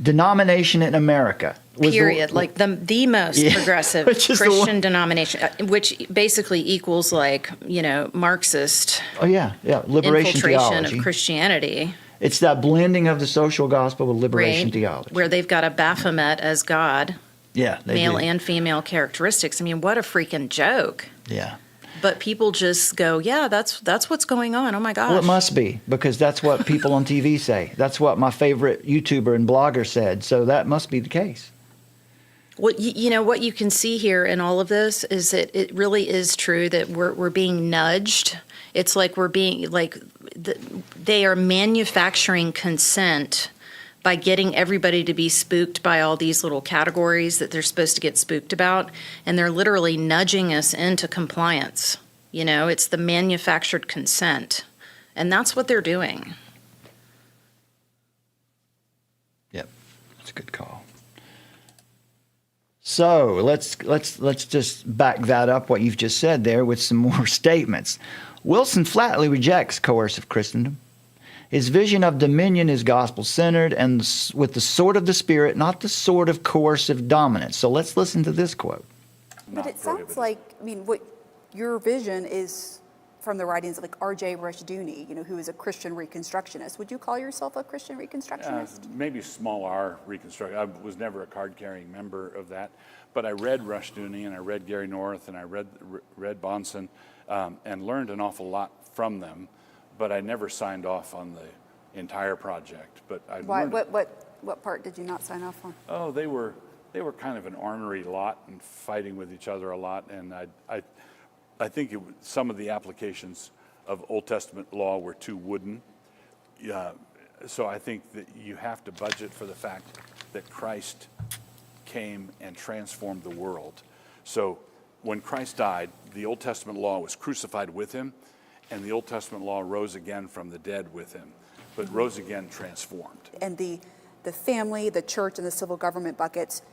[SPEAKER 8] denomination in America.
[SPEAKER 9] Period. The most progressive Christian denomination, which basically equals Marxist.
[SPEAKER 8] Oh yeah, liberation
[SPEAKER 9] infiltration
[SPEAKER 8] theology
[SPEAKER 9] of Christianity.
[SPEAKER 8] It's that blending of the social gospel with liberation theology,
[SPEAKER 9] where they've got a Baphomet as God.
[SPEAKER 8] Yeah,
[SPEAKER 9] male and female characteristics. I mean, what a freaking joke.
[SPEAKER 8] Yeah.
[SPEAKER 9] But people just go, yeah, that's what's going on. Oh my gosh.
[SPEAKER 8] Well, it must be, because that's what people on TV say. That's what my favorite YouTuber and blogger said. So that must be the case.
[SPEAKER 9] Well, what you can see here in all of this is that it really is true that we're being nudged. It's like we're being they are manufacturing consent by getting everybody to be spooked by all these little categories that they're supposed to get spooked about, and they're literally nudging us into compliance. It's the manufactured consent, and that's what they're doing.
[SPEAKER 8] Yep, that's a good call. So let's just back that up, what you've just said there, with some more statements. Wilson flatly rejects coercive Christendom. His vision of dominion is gospel-centered and with the sword of the Spirit, not the sword of coercive dominance. So let's listen to this quote.
[SPEAKER 12] But it sounds like, what your vision is from the writings of like R.J. Rushdoony, who is a Christian Reconstructionist. Would you call yourself a Christian Reconstructionist?
[SPEAKER 10] Maybe small r Reconstruction. I was never a card-carrying member of that, but I read Rushdoony and I read Gary North and I read Bonson and learned an awful lot from them, but I never signed off on the entire project. But
[SPEAKER 12] What part did you not sign off on?
[SPEAKER 10] Oh, they were kind of an ornery lot and fighting with each other a lot, and I think some of the applications of Old Testament law were too wooden. So I think that you have to budget for the fact that Christ came and transformed the world. So when Christ died, the Old Testament law was crucified with him, and the Old Testament law rose again from the dead with him, but rose again transformed.
[SPEAKER 12] And the family, the church, and the civil government buckets,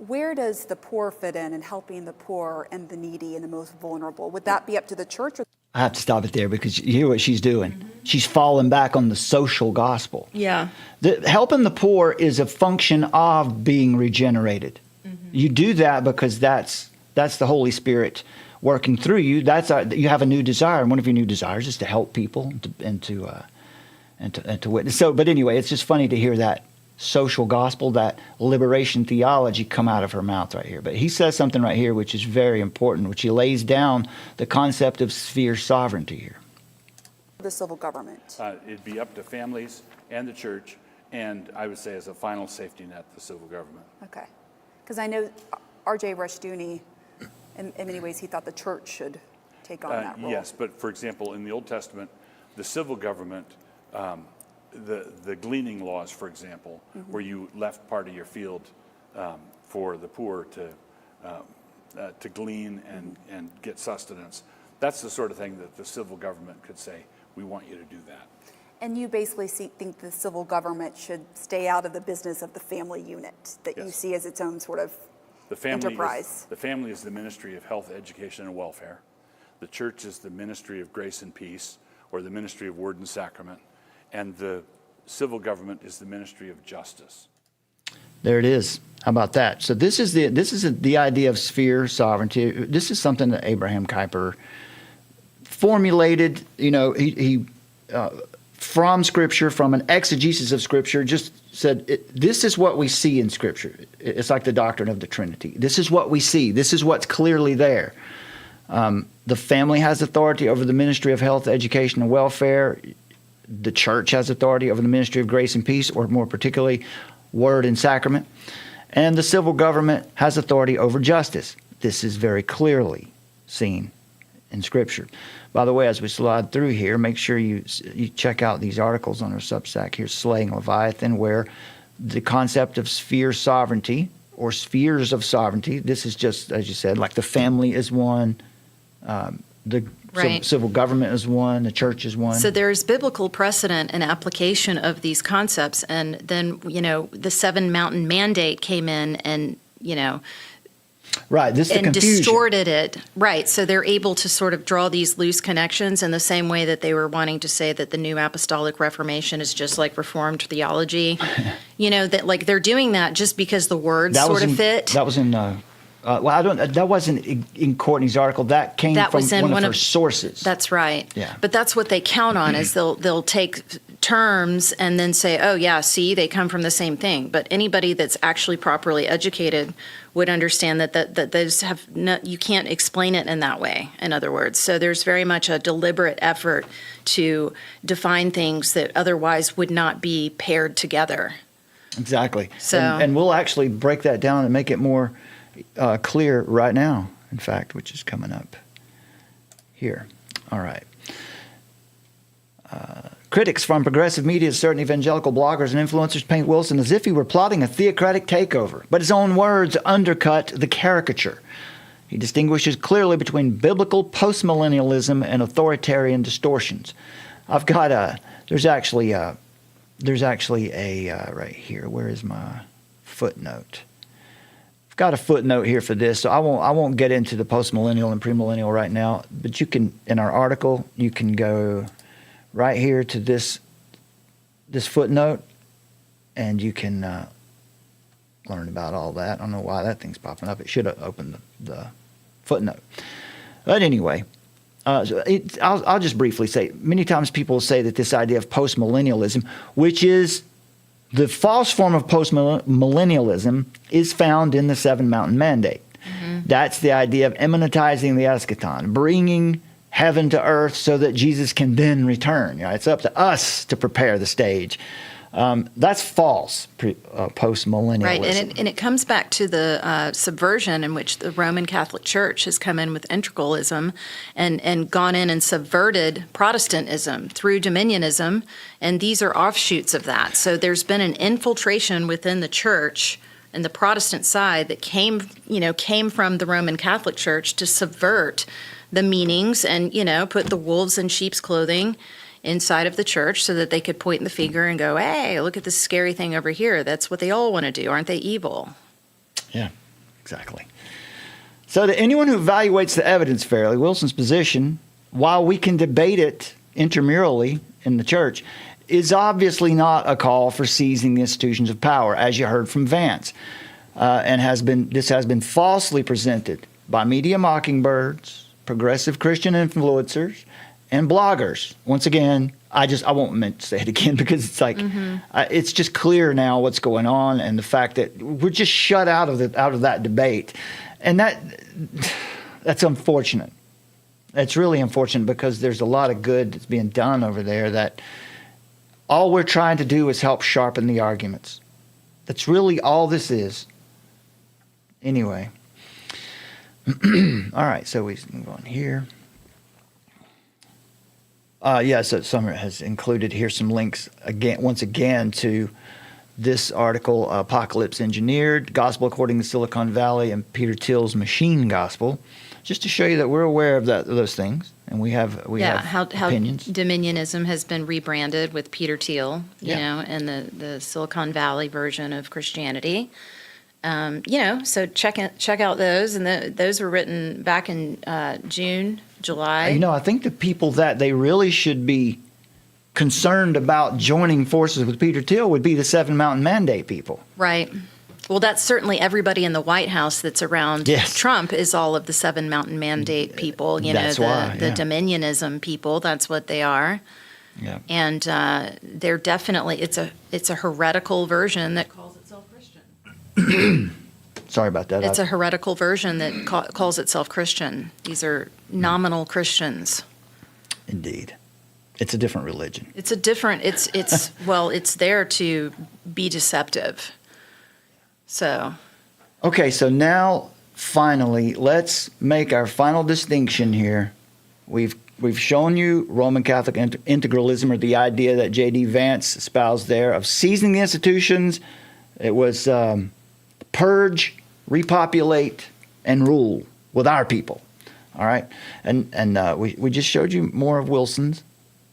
[SPEAKER 12] where does the poor fit in helping the poor and the needy and the most vulnerable? Would that be up to the church?
[SPEAKER 8] I have to stop it there because you hear what she's doing. Mm-hmm. She's falling back on the social gospel.
[SPEAKER 9] Yeah.
[SPEAKER 8] Helping the poor is a function of being regenerated. Mm-hmm. You do that because that's the Holy Spirit working through you. You have a new desire, and one of your new desires is to help people and to witness. So, but anyway, it's just funny to hear that social gospel, that liberation theology come out of her mouth right here. But he says something right here which is very important, which he lays down the concept of sphere sovereignty here.
[SPEAKER 12] The civil government.
[SPEAKER 10] It'd be up to families and the church, and I would say as a final safety net, the civil government.
[SPEAKER 12] Okay. Because I know R.J. Rushdoony, in many ways, he thought the church should take on that role.
[SPEAKER 10] Yes, but for example, in the Old Testament, the civil government, the gleaning laws, for example, where you left part of your field for the poor to glean and get sustenance. That's the sort of thing that the civil government could say, we want you to do that.
[SPEAKER 12] And you basically think the civil government should stay out of the business of the family unit that you see as its own sort of enterprise.
[SPEAKER 10] The family is the ministry of health, education, and welfare. The church is the ministry of grace and peace, or the ministry of word and sacrament. And the civil government is the ministry of justice.
[SPEAKER 8] There it is. How about that? So this is the idea of sphere sovereignty. This is something that Abraham Kuyper formulated. He from Scripture, from an exegesis of Scripture, just said this is what we see in Scripture. It's like the doctrine of the Trinity. This is what we see. This is what's clearly there. The family has authority over the ministry of health, education, and welfare. The church has authority over the ministry of grace and peace, or more particularly, word and sacrament. And the civil government has authority over justice. This is very clearly seen in Scripture. By the way, as we slide through here, make sure you check out these articles on our Substack here, Slaying Leviathan, where the concept of sphere sovereignty or spheres of sovereignty, this is just, as you said, like the family is one, the civil government is one, the church is one.
[SPEAKER 9] So there's biblical precedent and application of these concepts. And then, the Seven Mountain Mandate came in and,
[SPEAKER 8] right, this is the
[SPEAKER 9] and
[SPEAKER 8] confusion.
[SPEAKER 9] Distorted it. Right. So they're able to sort of draw these loose connections in the same way that they were wanting to say that the New Apostolic Reformation is just like Reformed theology. That like they're doing that just because the words sort of fit.
[SPEAKER 8] That was in that wasn't in Courtney's article. That came from one of her sources.
[SPEAKER 9] That's right.
[SPEAKER 8] Yeah.
[SPEAKER 9] But that's what they count on is they'll take terms and then say, oh yeah, see, they come from the same thing. But anybody that's actually properly educated would understand that those have you can't explain it in that way. In other words, so there's very much a deliberate effort to define things that otherwise would not be paired together.
[SPEAKER 8] Exactly.
[SPEAKER 9] So
[SPEAKER 8] and we'll actually break that down and make it more clear right now, in fact, which is coming up here. All right. Critics from progressive media, certain evangelical bloggers and influencers paint Wilson as if he were plotting a theocratic takeover, but his own words undercut the caricature. He distinguishes clearly between biblical postmillennialism and authoritarian distortions. I've got there's actually a right here. Where is my footnote? I've got a footnote here for this, so I won't get into the postmillennial and premillennial right now. But you can, in our article, you can go right here to this footnote, and you can learn about all that. I don't know why that thing's popping up. It should have opened the footnote. But anyway, I'll just briefly say, many times people say that this idea of postmillennialism, which is the false form of postmillennialism, is found in the Seven Mountain Mandate. Mm-hmm. That's the idea of immanentizing the eschaton, bringing heaven to earth so that Jesus can then return. It's up to us to prepare the stage. That's false postmillennialism.
[SPEAKER 9] Right, and it comes back to the subversion in which the Roman Catholic Church has come in with integralism and gone in and subverted Protestantism through dominionism, and these are offshoots of that. So there's been an infiltration within the church and the Protestant side that came from the Roman Catholic Church to subvert the meanings and, put the wolves in sheep's clothing inside of the church so that they could point the finger and go, hey, look at this scary thing over here. That's what they all want to do. Aren't they evil?
[SPEAKER 8] Yeah, exactly. So to anyone who evaluates the evidence fairly, Wilson's position, while we can debate it intramurally in the church, is obviously not a call for seizing the institutions of power, as you heard from Vance, this has been falsely presented by media mockingbirds, progressive Christian influencers, and bloggers. Once again, I won't meant to say it again because it's like it's just clear now what's going on, and the fact that we're just shut out of that debate, and that's unfortunate. It's really unfortunate because there's a lot of good that's being done over there. That all we're trying to do is help sharpen the arguments. That's really all this is. Anyway. All right, so we move on here. So Summer has included here some links once again to this article, Apocalypse Engineered, Gospel According to Silicon Valley, and Peter Thiel's Machine Gospel, just to show you that we're aware of those things, and we have
[SPEAKER 9] how
[SPEAKER 8] opinions.
[SPEAKER 9] Dominionism has been rebranded with Peter Thiel, and the Silicon Valley version of Christianity. So check out those, and those were written back in June, July.
[SPEAKER 8] I think the people that they really should be concerned about joining forces with Peter Thiel would be the Seven Mountain Mandate people.
[SPEAKER 9] Right. Well, that's certainly everybody in the White House that's around Trump is all of the Seven Mountain Mandate people. The dominionism people. That's what they are. Yeah. And they're definitely it's a heretical version that calls itself Christian.
[SPEAKER 8] Sorry about that.
[SPEAKER 9] It's a heretical version that calls itself Christian. These are nominal Christians.
[SPEAKER 8] Indeed. It's a different religion.
[SPEAKER 9] It's it's there to be deceptive. So.
[SPEAKER 8] Okay, so now finally, let's make our final distinction here. We've shown you Roman Catholic integralism, or the idea that J.D. Vance espoused there of seizing the institutions. It was purge, repopulate, and rule with our people. All right, and we just showed you more of Wilson's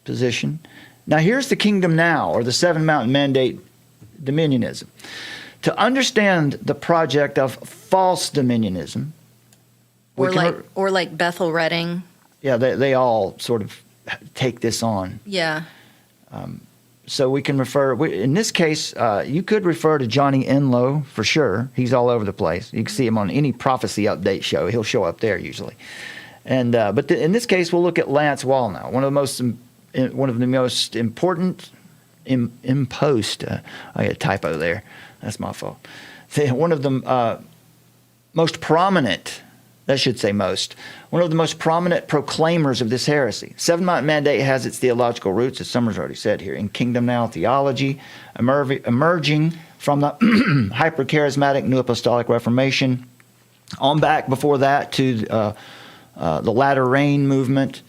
[SPEAKER 8] position. Now here's the kingdom now, or the Seven Mountain Mandate dominionism. To understand the project of false dominionism,
[SPEAKER 9] or like Bethel Redding.
[SPEAKER 8] Yeah, they all sort of take this on.
[SPEAKER 9] Yeah.
[SPEAKER 8] So we can refer, in this case, you could refer to Johnny Enlow for sure. He's all over the place. You can see him on any prophecy update show. He'll show up there usually. And in this case, we'll look at Lance Wallnau, one of the most important imposed. I got a typo there. That's my fault. One of the most prominent. One of the most prominent proclaimers of this heresy. Seven Mountain Mandate has its theological roots, as Summers already said here, in Kingdom Now theology, emerging from the hyper-charismatic New Apostolic Reformation, on back before that to the Latter Rain movement,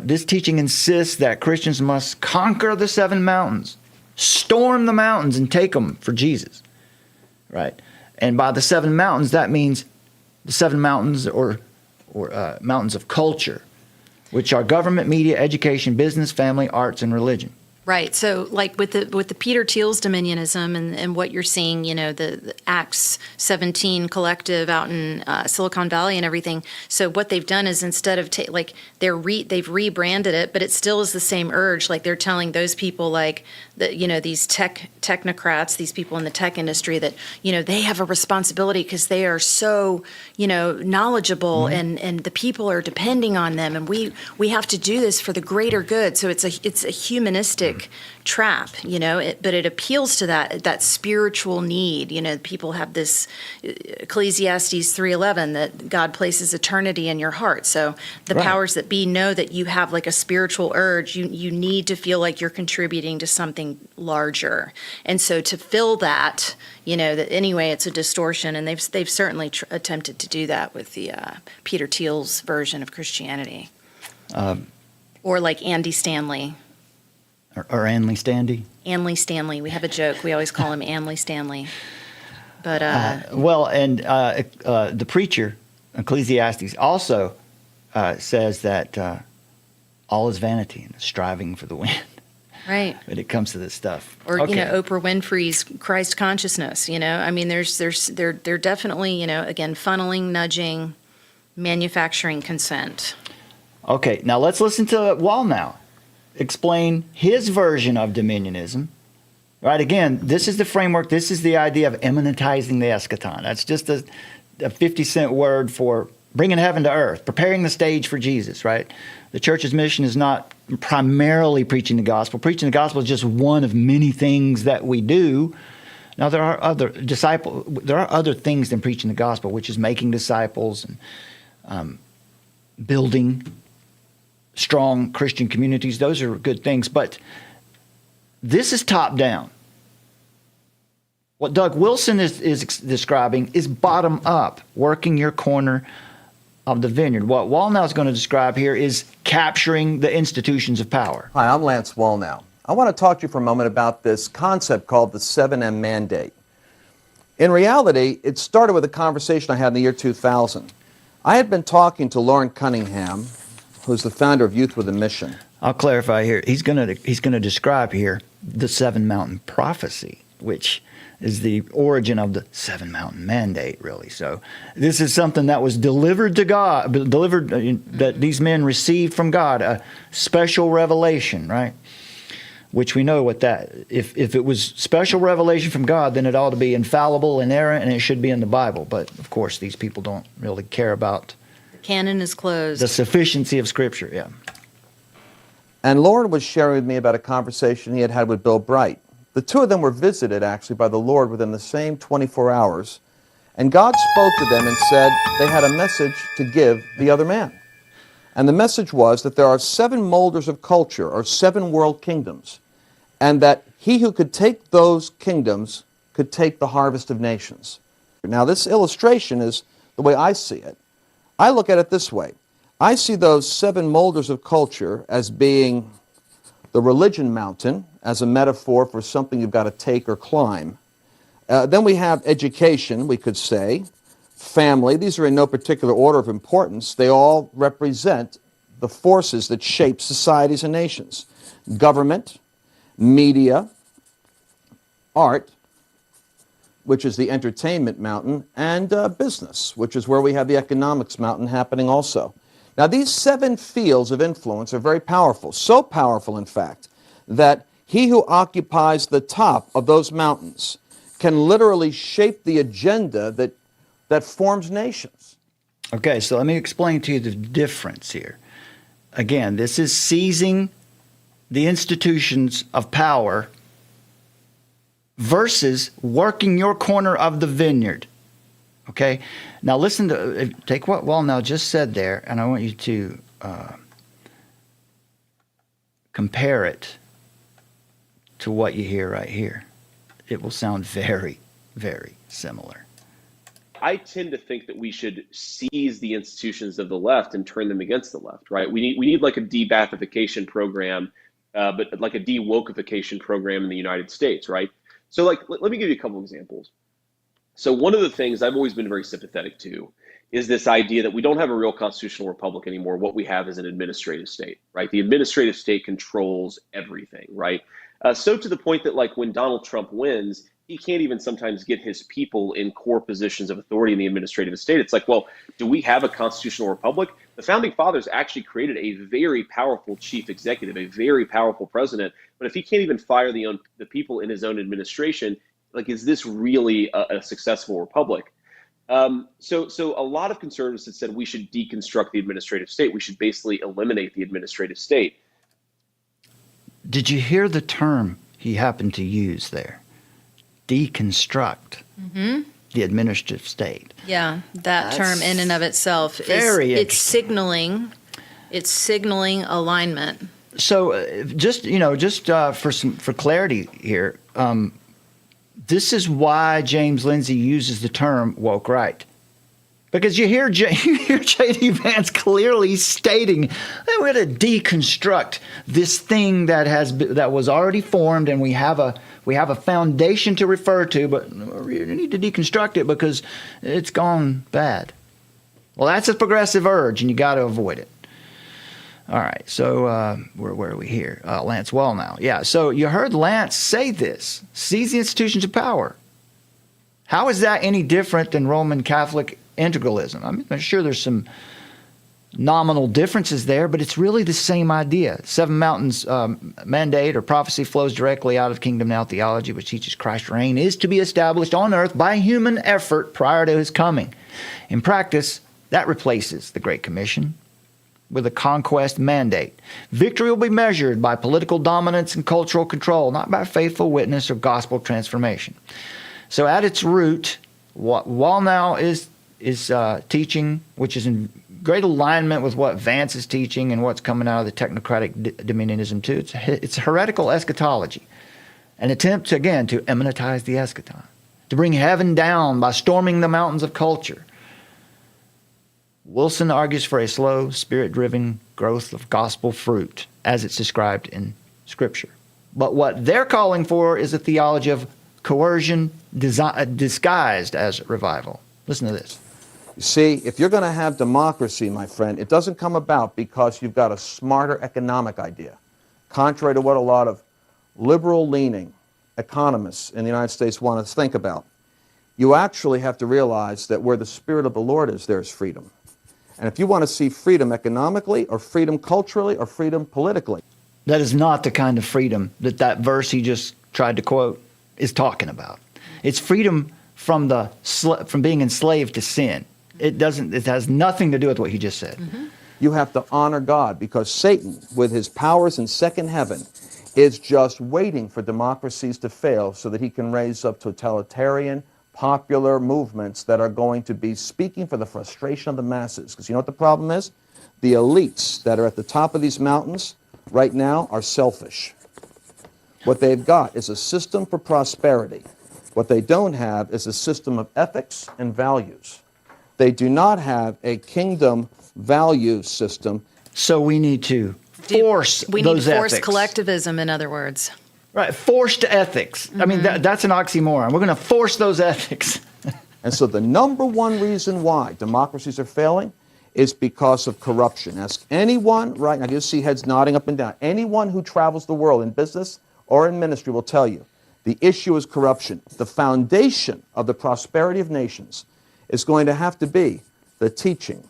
[SPEAKER 8] This teaching insists that Christians must conquer the 7 mountains, storm the mountains and take them for Jesus, right? And by the 7 mountains, that means the 7 mountains or mountains of culture, which are government, media, education, business, family, arts, and religion.
[SPEAKER 9] Right. So, like with the Peter Thiel's dominionism and what you're seeing, the Acts 17 collective out in Silicon Valley and everything. So, what they've done is instead of they've rebranded it, but it still is the same urge. Like they're telling those people, like these technocrats, these people in the tech industry, that they have a responsibility because they are so knowledgeable, and the people are depending on them, and we have to do this for the greater good. So it's a humanistic trap, but it appeals to that spiritual need. People have this Ecclesiastes 3:11 that God places eternity in your heart. So the powers that be know that you have like a spiritual urge. You need to feel like you're contributing to something larger, and so to fill that, that anyway, it's a distortion, and they've certainly attempted to do that with the Peter Thiel's version of Christianity, or like Andy Stanley.
[SPEAKER 8] Or Anley Stanley.
[SPEAKER 9] Anley Stanley. We have a joke. We always call him Anley Stanley. But the preacher, Ecclesiastes, also says that all is vanity and striving for the wind. Right.
[SPEAKER 8] When it comes to this stuff.
[SPEAKER 9] Or Oprah Winfrey's Christ consciousness. I mean, they're definitely again funneling, nudging, manufacturing consent. Okay.
[SPEAKER 8] Now let's listen to Wall now explain his version of dominionism. Right, again, this is the framework, this is the idea of immanentizing the eschaton. That's just a 50-cent word for bringing heaven to earth, preparing the stage for Jesus, right? The church's mission is not primarily preaching the gospel. Preaching the gospel is just one of many things that we do. Now, there are other things than preaching the gospel, which is making disciples and building strong Christian communities. Those are good things, but this is top down. What Doug Wilson is describing is bottom up, working your corner of the vineyard. What Wallnow is going to describe here is capturing the institutions of power.
[SPEAKER 13] Hi, I'm Lance Wallnow. I want to talk to you for a moment about this concept called the 7M mandate. In reality, it started with a conversation I had in the year 2000. I had been talking to Lauren Cunningham, who's the founder of Youth with a Mission.
[SPEAKER 8] I'll clarify here. He's going to describe here the 7 Mountain Prophecy, which is the origin of the 7 Mountain Mandate, really. So this is something that was delivered to God, that these men received from God, a special revelation, right? Which we know what that, if it was special revelation from God, then it ought to be infallible, inerrant, and it should be in the Bible. But of course, these people don't really care about
[SPEAKER 9] canon is closed.
[SPEAKER 8] The sufficiency of Scripture, yeah.
[SPEAKER 13] And Lauren was sharing with me about a conversation he had had with Bill Bright. The two of them were visited, actually, by the Lord within the same 24 hours. And God spoke to them and said they had a message to give the other man. And the message was that there are 7 molders of culture, or 7 world kingdoms, and that he who could take those kingdoms could take the harvest of nations. Now, this illustration is the way I see it. I look at it this way. I see those 7 molders of culture as being the religion mountain, as a metaphor for something you've got to take or climb. Then we have education, we could say, family. These are in no particular order of importance. They all represent the forces that shape societies and nations. Government, media, art, which is the entertainment mountain, and business, which is where we have the economics mountain happening also. Now, these 7 fields of influence are very powerful, so powerful, in fact, that he who occupies the top of those mountains can literally shape the agenda that forms nations.
[SPEAKER 8] Okay, so let me explain to you the difference here. Again, this is seizing the institutions of power versus working your corner of the vineyard. Okay? Now listen to, take what Wallnow just said there, and I want you to compare it to what you hear right here. It will sound very, very similar.
[SPEAKER 11] I tend to think that we should seize the institutions of the left and turn them against the left, right? We need like a de-Bathification program, but like a de-wokeification program in the United States, right? So like, let me give you a couple examples. So one of the things I've always been very sympathetic to is this idea that we don't have a real constitutional republic anymore. What we have is an administrative state, right? The administrative state controls everything, right? So to the point that like when Donald Trump wins, he can't even sometimes get his people in core positions of authority in the administrative estate. It's like, well, do we have a constitutional republic? The founding fathers actually created a very powerful chief executive, a very powerful president. But if he can't even fire the people in his own administration, like, is this really a successful republic? So a lot of conservatives have said we should deconstruct the administrative state. We should basically eliminate the administrative state.
[SPEAKER 8] Did you hear the term he happened to use there? Deconstruct the administrative state.
[SPEAKER 9] Yeah, that term in and of itself it's signaling alignment.
[SPEAKER 8] So just for clarity here, this is why James Lindsay uses the term woke right. Because you hear J.D. Vance clearly stating that we're going to deconstruct this thing that was already formed, and we have a foundation to refer to, but we need to deconstruct it because it's gone bad. Well, that's a progressive urge, and you got to avoid it. All right, so where are we here? Lance Wellnow. Yeah, so you heard Lance say this: seize the institutions of power. How is that any different than Roman Catholic integralism? I'm sure there's some nominal differences there, but it's really the same idea. Seven Mountains mandate or prophecy flows directly out of Kingdom Now theology, which teaches Christ's reign is to be established on earth by human effort prior to his coming. In practice, that replaces the Great Commission with a conquest mandate. Victory will be measured by political dominance and cultural control, not by faithful witness or gospel transformation. So at its root, what Wallnow is teaching, which is in great alignment with what Vance is teaching and what's coming out of the technocratic dominionism too. It's heretical eschatology, an attempt, again, to immanentize the eschaton, to bring heaven down by storming the mountains of culture. Wilson argues for a slow, spirit-driven growth of gospel fruit, as it's described in Scripture. But what they're calling for is a theology of coercion disguised as revival. Listen to this.
[SPEAKER 13] You see, if you're going to have democracy, my friend, it doesn't come about because you've got a smarter economic idea. Contrary to what a lot of liberal-leaning economists in the United States want to think about. You actually have to realize that where the Spirit of the Lord is, there's freedom. And if you want to see freedom economically or freedom culturally or freedom politically.
[SPEAKER 8] That is not the kind of freedom that verse he just tried to quote is talking about. It's freedom from being enslaved to sin. It has nothing to do with what he just said.
[SPEAKER 13] Mm-hmm. You have to honor God because Satan, with his powers in second heaven, is just waiting for democracies to fail so that he can raise up totalitarian, popular movements that are going to be speaking for the frustration of the masses. Because you know what the problem is? The elites that are at the top of these mountains right now are selfish. What they've got is a system for prosperity. What they don't have is a system of ethics and values. They do not have a kingdom value system.
[SPEAKER 8] So we need to force those ethics.
[SPEAKER 9] We need to force collectivism, in other words.
[SPEAKER 8] Right, forced ethics. Mm-hmm. I mean, that's an oxymoron. We're going to force those ethics.
[SPEAKER 13] And so the number one reason why democracies are failing is because of corruption. Ask anyone right now, you see heads nodding up and down. Anyone who travels the world in business or in ministry will tell you the issue is corruption. The foundation of the prosperity of nations is going to have to be the teaching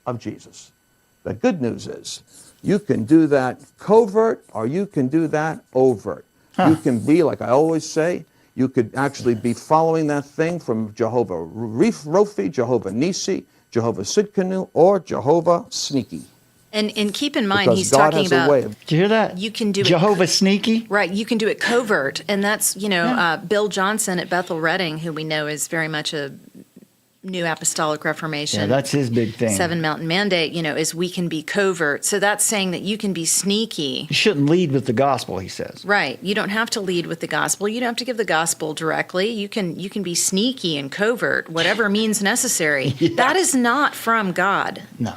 [SPEAKER 13] of Jesus. The good news is you can do that covert or you can do that overt. You can be, like I always say, you could actually be following that thing from Jehovah Rophi, Jehovah Nisi, Jehovah Sidkenu, or Jehovah Sneaky.
[SPEAKER 9] And keep in mind,
[SPEAKER 13] because
[SPEAKER 9] he's
[SPEAKER 13] God
[SPEAKER 9] talking
[SPEAKER 13] has a
[SPEAKER 9] about.
[SPEAKER 13] way of,
[SPEAKER 8] Did you hear that?
[SPEAKER 9] You can do
[SPEAKER 8] Jehovah Sneaky.
[SPEAKER 9] Right, you can do it covert, and that's Bill Johnson at Bethel Redding, who we know is very much a New Apostolic Reformation.
[SPEAKER 8] Yeah, that's his big thing.
[SPEAKER 9] Seven Mountain Mandate, is we can be covert. So that's saying that you can be sneaky.
[SPEAKER 8] You shouldn't lead with the gospel, he says.
[SPEAKER 9] Right. You don't have to lead with the gospel. You don't have to give the gospel directly. You can be sneaky and covert, whatever means necessary.
[SPEAKER 8] Yeah.
[SPEAKER 9] That is not from God.
[SPEAKER 8] No.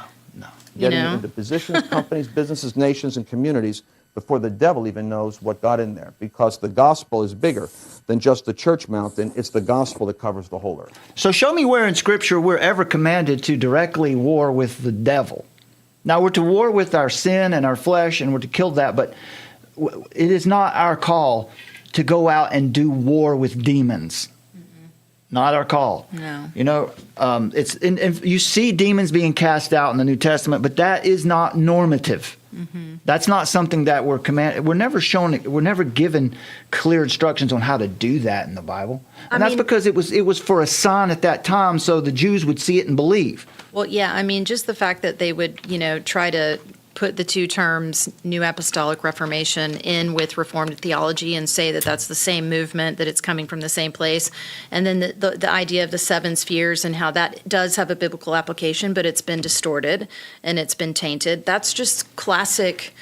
[SPEAKER 13] Getting into positions, companies, businesses, nations, and communities before the devil even knows what got in there, because the gospel is bigger than just the church mountain. It's the gospel that covers the whole earth.
[SPEAKER 8] So show me where in Scripture we're ever commanded to directly war with the devil. Now, we're to war with our sin and our flesh, and we're to kill that, but it is not our call to go out and do war with demons. Not our call.
[SPEAKER 9] No.
[SPEAKER 8] You see demons being cast out in the New Testament, but that is not normative. That's not something that we're commanded. We're never given clear instructions on how to do that in the Bible. And that's because it was for a sign at that time, so the Jews would see it and believe.
[SPEAKER 9] Well, yeah, just the fact that they would, try to put the two terms New Apostolic Reformation in with Reformed theology and say that that's the same movement, that it's coming from the same place. And then the idea of the seven spheres and how that does have a biblical application, but it's been distorted and it's been tainted. That's just classic,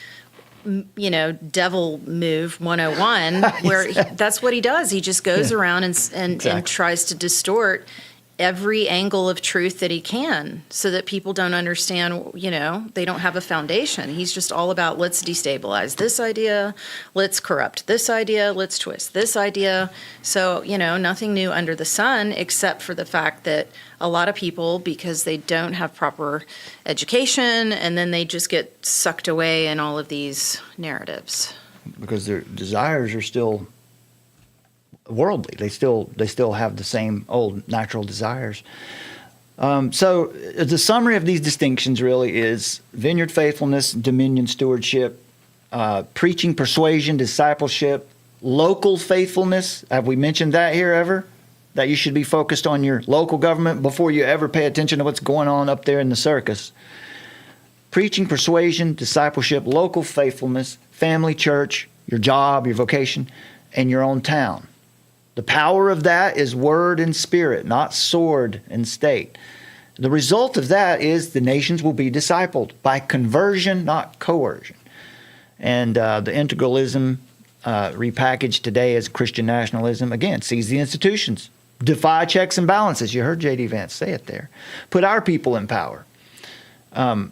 [SPEAKER 9] devil move 101, where that's what he does. He just goes around and tries to distort every angle of truth that he can, so that people don't understand, they don't have a foundation. He's just all about, let's destabilize this idea, let's corrupt this idea, let's twist this idea. So, nothing new under the sun, except for the fact that a lot of people, because they don't have proper education, and then they just get sucked away in all of these narratives.
[SPEAKER 8] Because their desires are still worldly. They still have the same old natural desires. So the summary of these distinctions really is vineyard faithfulness, dominion stewardship, preaching persuasion, discipleship, local faithfulness. Have we mentioned that here ever? That you should be focused on your local government before you ever pay attention to what's going on up there in the circus. Preaching persuasion, discipleship, local faithfulness, family, church, your job, your vocation, and your own town. The power of that is word and spirit, not sword and state. The result of that is the nations will be discipled by conversion, not coercion. And the integralism repackaged today as Christian nationalism, again, sees the institutions, defy checks and balances. You heard J.D. Vance say it there. Put our people in power.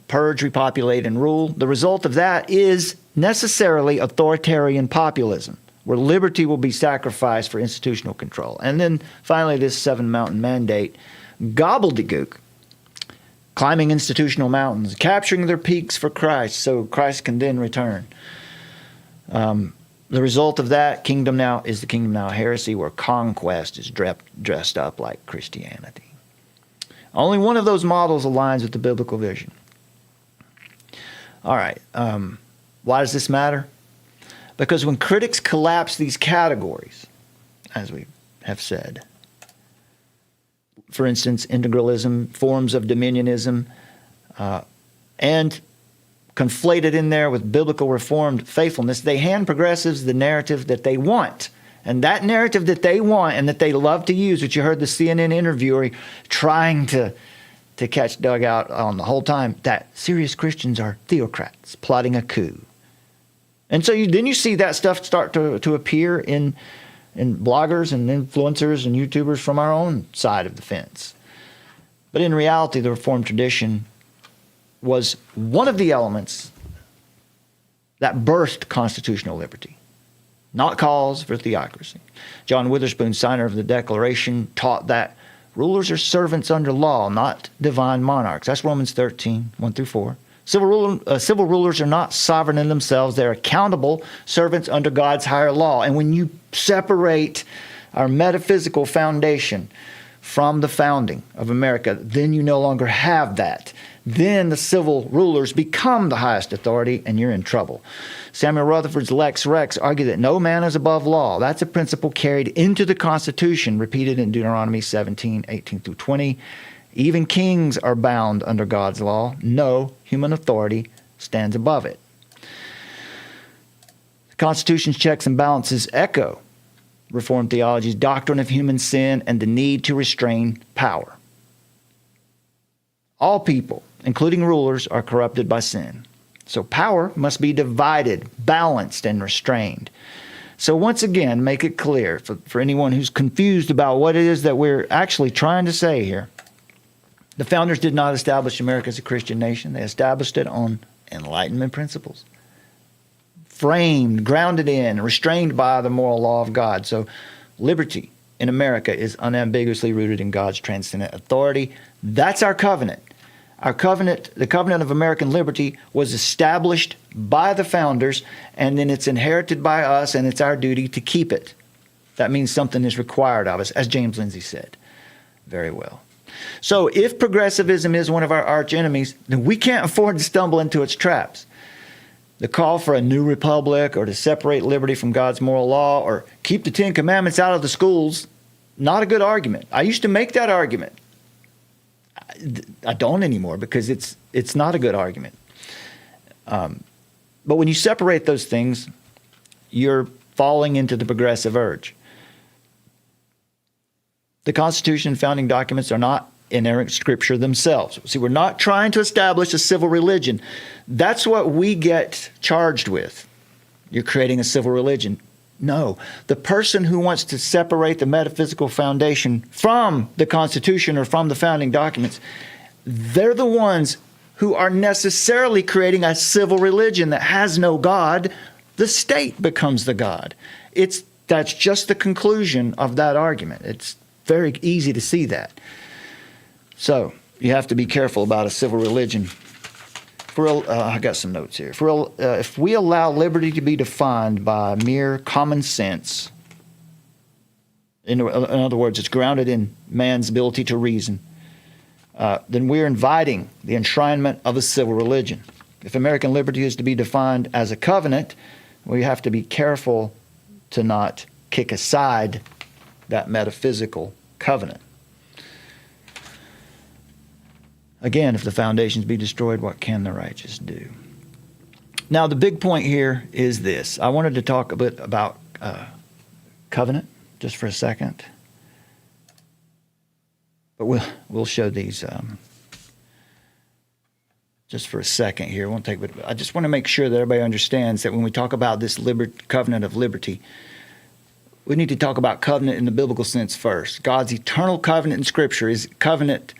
[SPEAKER 8] Purge, repopulate, and rule. The result of that is necessarily authoritarian populism, where liberty will be sacrificed for institutional control. And then finally, this Seven Mountain Mandate, gobbledygook, climbing institutional mountains, capturing their peaks for Christ so Christ can then return. The result of that kingdom now is the kingdom now heresy, where conquest is dressed up like Christianity. Only one of those models aligns with the biblical vision. All right, why does this matter? Because when critics collapse these categories, as we have said, for instance, integralism, forms of dominionism, and conflated in there with biblical reformed faithfulness, they hand progressives the narrative that they want. And that narrative that they want and that they love to use, which you heard the CNN interviewer trying to catch Doug out on the whole time, that serious Christians are theocrats plotting a coup. And so then you see that stuff start to appear in bloggers and influencers and YouTubers from our own side of the fence. But in reality, the Reformed tradition was one of the elements that birthed constitutional liberty, not calls for theocracy. John Witherspoon, signer of the Declaration, taught that rulers are servants under law, not divine monarchs. That's Romans 13, 1 through 4. Civil rulers are not sovereign in themselves. They're accountable servants under God's higher law. And when you separate our metaphysical foundation from the founding of America, then you no longer have that. Then the civil rulers become the highest authority, and you're in trouble. Samuel Rutherford's Lex Rex argued that no man is above law. That's a principle carried into the Constitution, repeated in Deuteronomy 17, 18 through 20. Even kings are bound under God's law. No human authority stands above it. The Constitution's checks and balances echo Reformed theology's doctrine of human sin and the need to restrain power. All people, including rulers, are corrupted by sin. So power must be divided, balanced, and restrained. So once again, make it clear for anyone who's confused about what it is that we're actually trying to say here. The founders did not establish America as a Christian nation. They established it on Enlightenment principles, framed, grounded in, restrained by the moral law of God. So liberty in America is unambiguously rooted in God's transcendent authority. That's our covenant. Our covenant, the covenant of American liberty, was established by the founders, and then it's inherited by us, and it's our duty to keep it. That means something is required of us, as James Lindsay said. Very well. So if progressivism is one of our arch enemies, then we can't afford to stumble into its traps. The call for a new republic, or to separate liberty from God's moral law, or keep the Ten Commandments out of the schools, not a good argument. I used to make that argument. I don't anymore, because it's not a good argument. But when you separate those things, you're falling into the progressive urge. The Constitution and founding documents are not inerrant scripture themselves. See, we're not trying to establish a civil religion. That's what we get charged with. You're creating a civil religion. No, the person who wants to separate the metaphysical foundation from the Constitution or from the founding documents, they're the ones who are necessarily creating a civil religion that has no God. The state becomes the God. That's just the conclusion of that argument. It's very easy to see that. So you have to be careful about a civil religion. I got some notes here. If we allow liberty to be defined by mere common sense, in other words, it's grounded in man's ability to reason, then we're inviting the enshrinement of a civil religion. If American liberty is to be defined as a covenant, we have to be careful to not kick aside that metaphysical covenant. Again, if the foundations be destroyed, what can the righteous do? Now, the big point here is this. I wanted to talk a bit about covenant just for a second. But we'll show these just for a second here. It won't take, but I just want to make sure that everybody understands that when we talk about this covenant of liberty, we need to talk about covenant in the biblical sense first. God's eternal covenant in Scripture is covenant.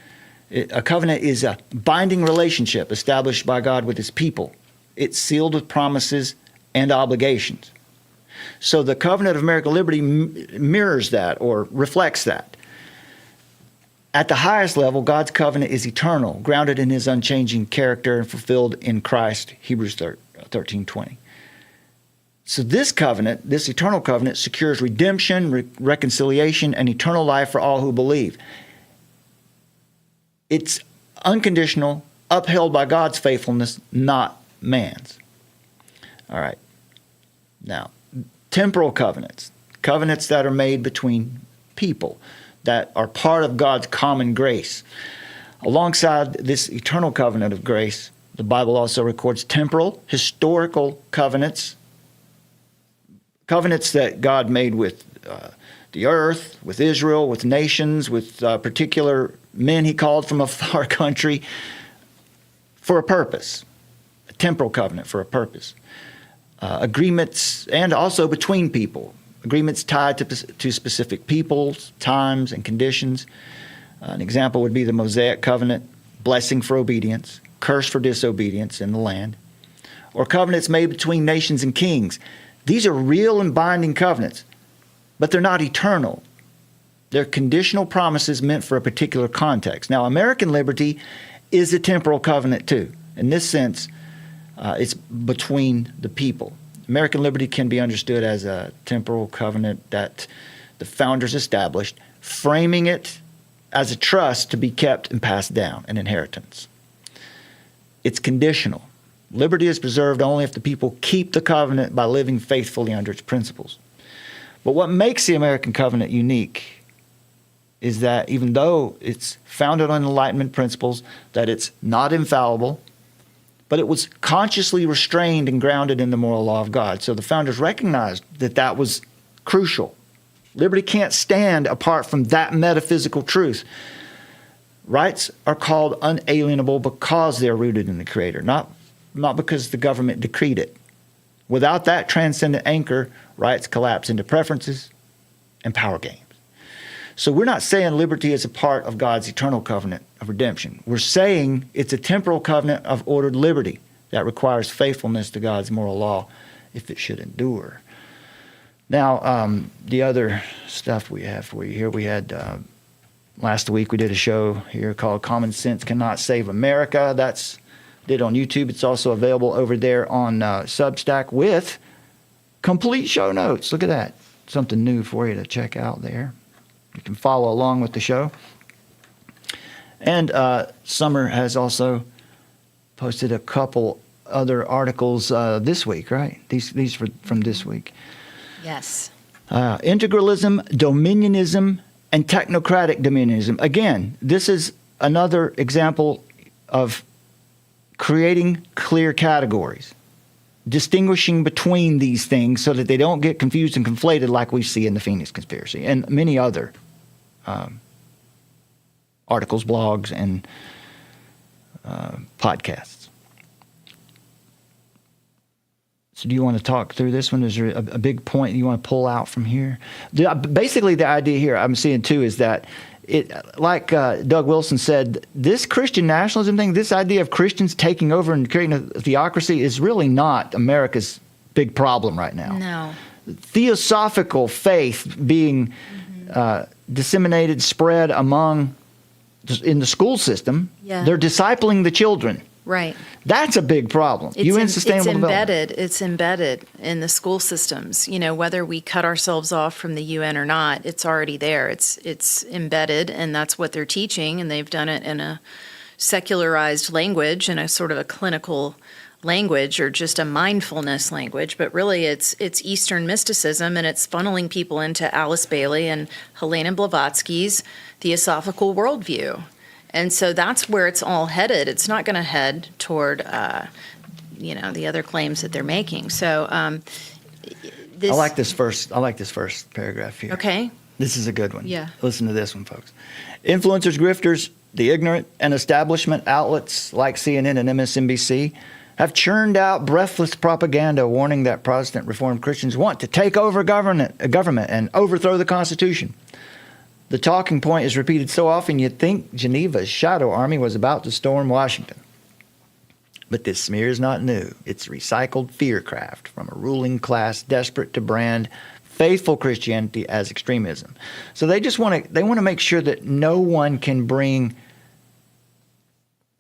[SPEAKER 8] A covenant is a binding relationship established by God with his people. It's sealed with promises and obligations. So the covenant of American liberty mirrors that or reflects that. At the highest level, God's covenant is eternal, grounded in his unchanging character and fulfilled in Christ, Hebrews 13:20. So this covenant, this eternal covenant, secures redemption, reconciliation, and eternal life for all who believe. It's unconditional, upheld by God's faithfulness, not man's. All right. Now, temporal covenants, covenants that are made between people, that are part of God's common grace. Alongside this eternal covenant of grace, the Bible also records temporal, historical covenants, covenants that God made with the earth, with Israel, with nations, with particular men he called from a far country for a purpose, a temporal covenant for a purpose. Agreements, and also between people, agreements tied to specific peoples, times, and conditions. An example would be the Mosaic covenant, blessing for obedience, curse for disobedience in the land, or covenants made between nations and kings. These are real and binding covenants, but they're not eternal. They're conditional promises meant for a particular context. Now, American liberty is a temporal covenant too. In this sense, it's between the people. American liberty can be understood as a temporal covenant that the founders established, framing it as a trust to be kept and passed down, an inheritance. It's conditional. Liberty is preserved only if the people keep the covenant by living faithfully under its principles. But what makes the American covenant unique is that even though it's founded on Enlightenment principles, that it's not infallible, but it was consciously restrained and grounded in the moral law of God. So the founders recognized that that was crucial. Liberty can't stand apart from that metaphysical truth. Rights are called unalienable because they're rooted in the Creator, not because the government decreed it. Without that transcendent anchor, rights collapse into preferences and power games. So we're not saying liberty is a part of God's eternal covenant of redemption. We're saying it's a temporal covenant of ordered liberty that requires faithfulness to God's moral law if it should endure. Now, the other stuff we have for you here, we had last week we did a show here called Common Sense Cannot Save America. That's did on YouTube. It's also available over there on Substack with complete show notes. Look at that. Something new for you to check out there. You can follow along with the show. And Summer has also posted a couple other articles this week, right? These from this week.
[SPEAKER 9] Yes.
[SPEAKER 8] Integralism, dominionism, and technocratic dominionism. Again, this is another example of creating clear categories, distinguishing between these things so that they don't get confused and conflated like we see in the Phoenix Conspiracy and many other articles, blogs, and podcasts. So do you want to talk through this one? Is there a big point you want to pull out from here? Basically, the idea here I'm seeing too is that like Doug Wilson said, this Christian nationalism thing, this idea of Christians taking over and creating a theocracy is really not America's big problem right now.
[SPEAKER 9] No.
[SPEAKER 8] Theosophical faith being disseminated, spread among in the school system.
[SPEAKER 9] Yeah.
[SPEAKER 8] They're discipling the children.
[SPEAKER 9] Right.
[SPEAKER 8] That's a big problem.
[SPEAKER 9] It's embedded in the school systems. You know, whether we cut ourselves off from the UN or not, it's already there. It's embedded, and that's what they're teaching, and they've done it in a secularized language, in a sort of a clinical language or just a mindfulness language. But really, it's Eastern mysticism, and it's funneling people into Alice Bailey and Helena Blavatsky's Theosophical Worldview. And so that's where it's all headed. It's not going to head toward, the other claims that they're making. So, I
[SPEAKER 8] like this first paragraph here.
[SPEAKER 9] Okay.
[SPEAKER 8] This is a good one.
[SPEAKER 9] Yeah.
[SPEAKER 8] Listen to this one, folks. Influencers, grifters, the ignorant, and establishment outlets like CNN and MSNBC have churned out breathless propaganda warning that Protestant Reformed Christians want to take over government and overthrow the Constitution. The talking point is repeated so often you'd think Geneva's shadow army was about to storm Washington. But this smear is not new. It's recycled fearcraft from a ruling class desperate to brand faithful Christianity as extremism. So they just want to make sure that no one can bring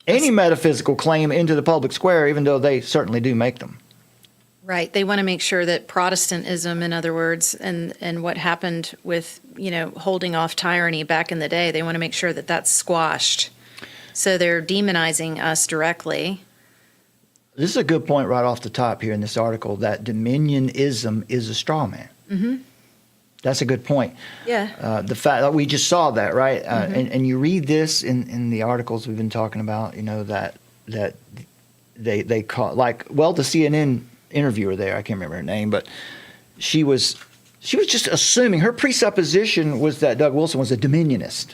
[SPEAKER 8] any metaphysical claim into the public square, even though they certainly do make them.
[SPEAKER 9] Right. They want to make sure that Protestantism, in other words, and what happened with, holding off tyranny back in the day, they want to make sure that that's squashed. So they're demonizing us directly.
[SPEAKER 8] This is a good point right off the top here in this article, that dominionism is a straw man. Mm-hmm. That's a good point.
[SPEAKER 9] Yeah.
[SPEAKER 8] The fact that we just saw that, right? And you read this in the articles we've been talking about, that they call, the CNN interviewer there, I can't remember her name, but she was just assuming, her presupposition was that Doug Wilson was a dominionist,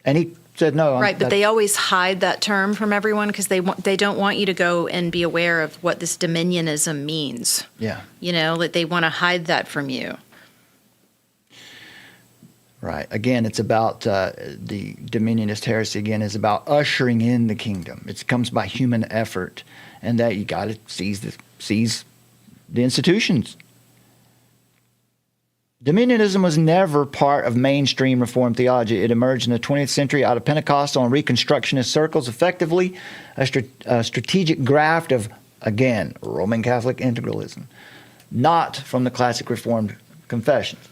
[SPEAKER 8] and he said no.
[SPEAKER 9] Right, but they always hide that term from everyone because they don't want you to go and be aware of what this dominionism means.
[SPEAKER 8] Yeah,
[SPEAKER 9] that they want to hide that from you.
[SPEAKER 8] Right. Again, it's about the dominionist heresy. Again, is about ushering in the kingdom. It comes by human effort, and that you got to seize the institutions. Dominionism was never part of mainstream Reformed theology. It emerged in the 20th century out of Pentecostal and Reconstructionist circles, effectively a strategic graft of, again, Roman Catholic integralism, not from the classic Reformed confessions.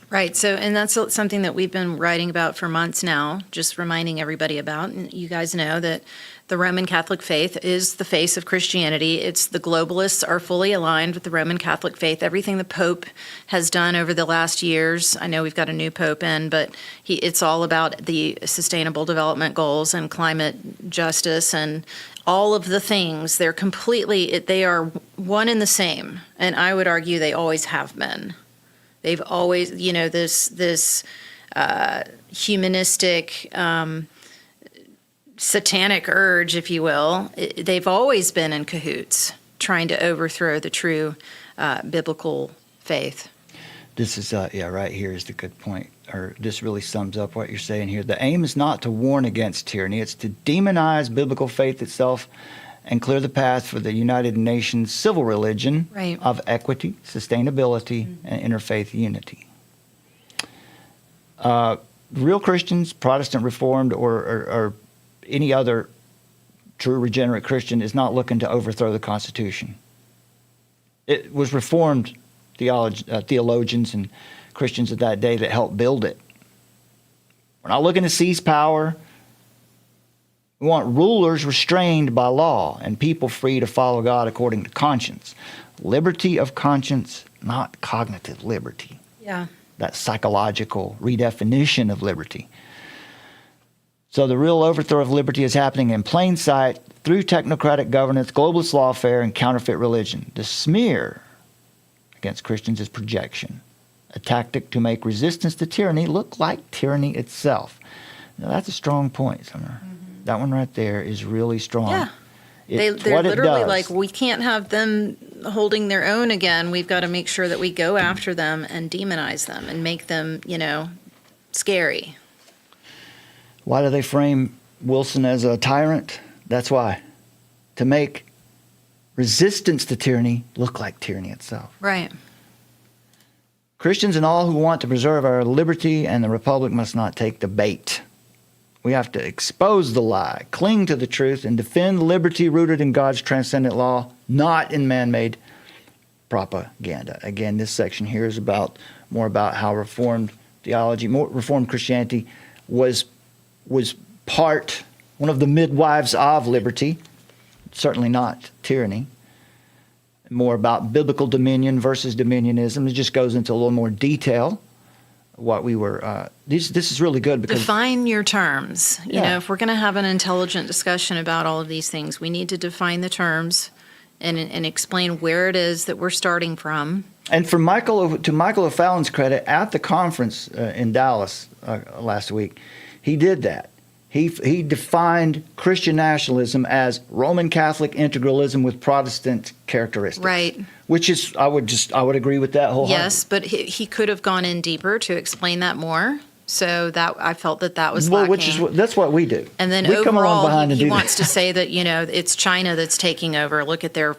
[SPEAKER 9] Right. So, and that's something that we've been writing about for months now, just reminding everybody about. And you guys know that the Roman Catholic faith is the face of Christianity. It's the globalists are fully aligned with the Roman Catholic faith. Everything the Pope has done over the last years, I know we've got a new Pope in, but it's all about the Sustainable Development Goals and climate justice and all of the things. They're they are one and the same. And I would argue they always have been. They've always, this humanistic satanic urge, if you will, they've always been in cahoots trying to overthrow the true biblical faith.
[SPEAKER 8] This is, right here is the good point, or this really sums up what you're saying here. The aim is not to warn against tyranny, it's to demonize biblical faith itself and clear the path for the United Nations civil religion of equity, sustainability, and interfaith unity. Real Christians, Protestant Reformed, or any other true regenerate Christian is not looking to overthrow the Constitution. It was Reformed theologians and Christians of that day that helped build it. We're not looking to seize power. We want rulers restrained by law and people free to follow God according to conscience. Liberty of conscience, not cognitive liberty.
[SPEAKER 9] Yeah.
[SPEAKER 8] That psychological redefinition of liberty. So the real overthrow of liberty is happening in plain sight through technocratic governance, globalist lawfare, and counterfeit religion. The smear against Christians is projection, a tactic to make resistance to tyranny look like tyranny itself. Now, that's a strong point, Summer. Mm-hmm. That one right there is really strong.
[SPEAKER 9] Yeah. They're literally like, we can't have them holding their own again. We've got to make sure that we go after them and demonize them and make them, scary.
[SPEAKER 8] Why do they frame Wilson as a tyrant? That's why. To make resistance to tyranny look like tyranny itself.
[SPEAKER 9] Right.
[SPEAKER 8] Christians and all who want to preserve our liberty and the republic must not take the bait. We have to expose the lie, cling to the truth, and defend liberty rooted in God's transcendent law, not in man-made propaganda. Again, this section here is more about how Reformed theology, Reformed Christianity was one of the midwives of liberty, certainly not tyranny. More about biblical dominion versus dominionism. It just goes into a little more detail. What we were, this is really good because
[SPEAKER 9] define your terms. You know, if we're going to have an intelligent discussion about all of these things, we need to define the terms and explain where it is that we're starting from.
[SPEAKER 8] And to Michael O'Fallon's credit, at the conference in Dallas last week, he did that. He defined Christian nationalism as Roman Catholic integralism with Protestant characteristics.
[SPEAKER 9] Right.
[SPEAKER 8] Which is, I would agree with that wholeheartedly.
[SPEAKER 9] Yes, but he could have gone in deeper to explain that more. So that I felt that was lacking.
[SPEAKER 8] That's what we do.
[SPEAKER 9] And then
[SPEAKER 8] we come along
[SPEAKER 9] overall,
[SPEAKER 8] behind
[SPEAKER 9] he wants to say that it's China that's taking over. Look at their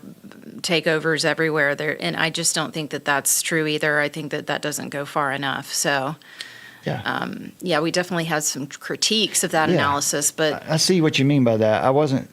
[SPEAKER 9] takeovers everywhere. And I just don't think that that's true either. I think that doesn't go far enough. So.
[SPEAKER 8] Yeah.
[SPEAKER 9] We definitely had some critiques of that analysis, but
[SPEAKER 8] I see what you mean by that. I wasn't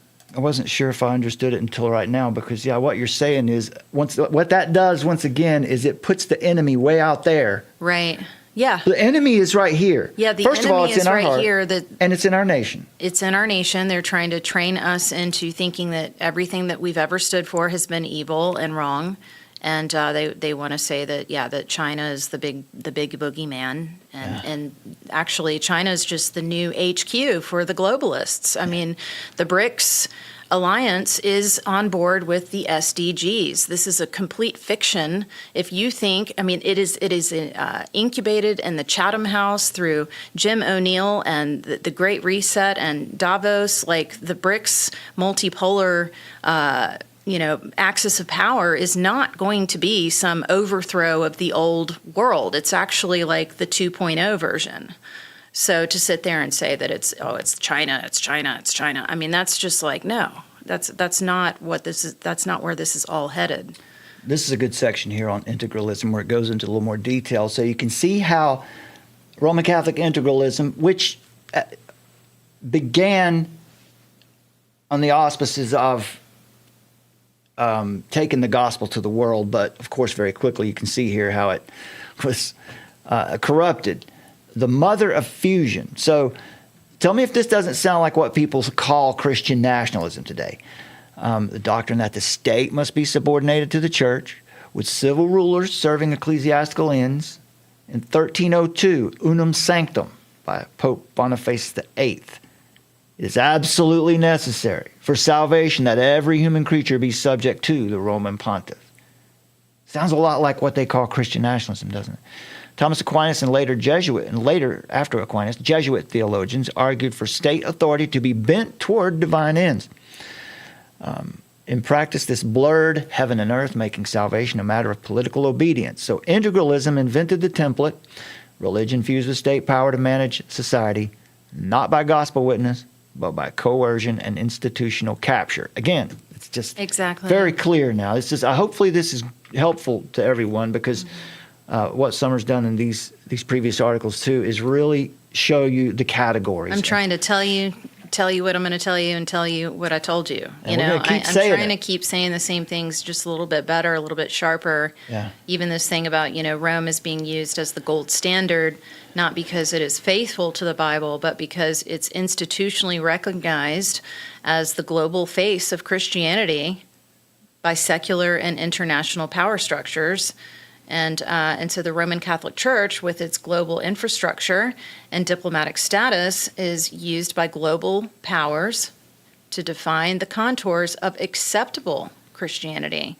[SPEAKER 8] sure if I understood it until right now because what you're saying is what that does once again is it puts the enemy way out there.
[SPEAKER 9] Right. Yeah.
[SPEAKER 8] The enemy is right here.
[SPEAKER 9] Yeah. The
[SPEAKER 8] First
[SPEAKER 9] enemy
[SPEAKER 8] of all, it's
[SPEAKER 9] is
[SPEAKER 8] in our
[SPEAKER 9] right
[SPEAKER 8] heart,
[SPEAKER 9] here.
[SPEAKER 8] And it's in our nation.
[SPEAKER 9] It's in our nation. They're trying to train us into thinking that everything that we've ever stood for has been evil and wrong. And they want to say that China is the big boogeyman, and actually China is just the new HQ for the globalists. I mean, the BRICS alliance is on board with the SDGs. This is a complete fiction. If you think, it is incubated in the Chatham House through Jim O'Neill and the Great Reset and Davos, like the BRICS multipolar. Axis of power is not going to be some overthrow of the old world. It's actually like the 2.0 version. So to sit there and say that it's China, it's China, it's China. That's just like, no, that's not what this is. That's not where this is all headed.
[SPEAKER 8] This is a good section here on integralism where it goes into a little more detail. So you can see how Roman Catholic integralism, which began on the auspices of taking the gospel to the world, but of course very quickly you can see here how it was corrupted. The mother of fusion. So tell me if this doesn't sound like what people call Christian nationalism today. The doctrine that the state must be subordinated to the church, with civil rulers serving ecclesiastical ends. In 1302, Unum Sanctum by Pope Boniface VIII. It is absolutely necessary for salvation that every human creature be subject to the Roman pontiff. Sounds a lot like what they call Christian nationalism, doesn't it? Thomas Aquinas and later after Aquinas, Jesuit theologians argued for state authority to be bent toward divine ends. In practice, this blurred heaven and earth, making salvation a matter of political obedience. So integralism invented the template. Religion fused with state power to manage society, not by gospel witness, but by coercion and institutional capture. Again, it's just very clear now. It's just hopefully this is helpful to everyone, because what Summer's done in these previous articles too is really show you the categories.
[SPEAKER 9] I'm trying to tell you what I'm going to tell you and tell you what I told you.
[SPEAKER 8] And
[SPEAKER 9] I'm trying
[SPEAKER 8] it.
[SPEAKER 9] to keep saying the same things, just a little bit better, a little bit sharper.
[SPEAKER 8] Yeah.
[SPEAKER 9] Even this thing about, Rome is being used as the gold standard, not because it is faithful to the Bible, but because it's institutionally recognized as the global face of Christianity by secular and international power structures. And so the Roman Catholic Church, with its global infrastructure and diplomatic status, is used by global powers to define the contours of acceptable Christianity.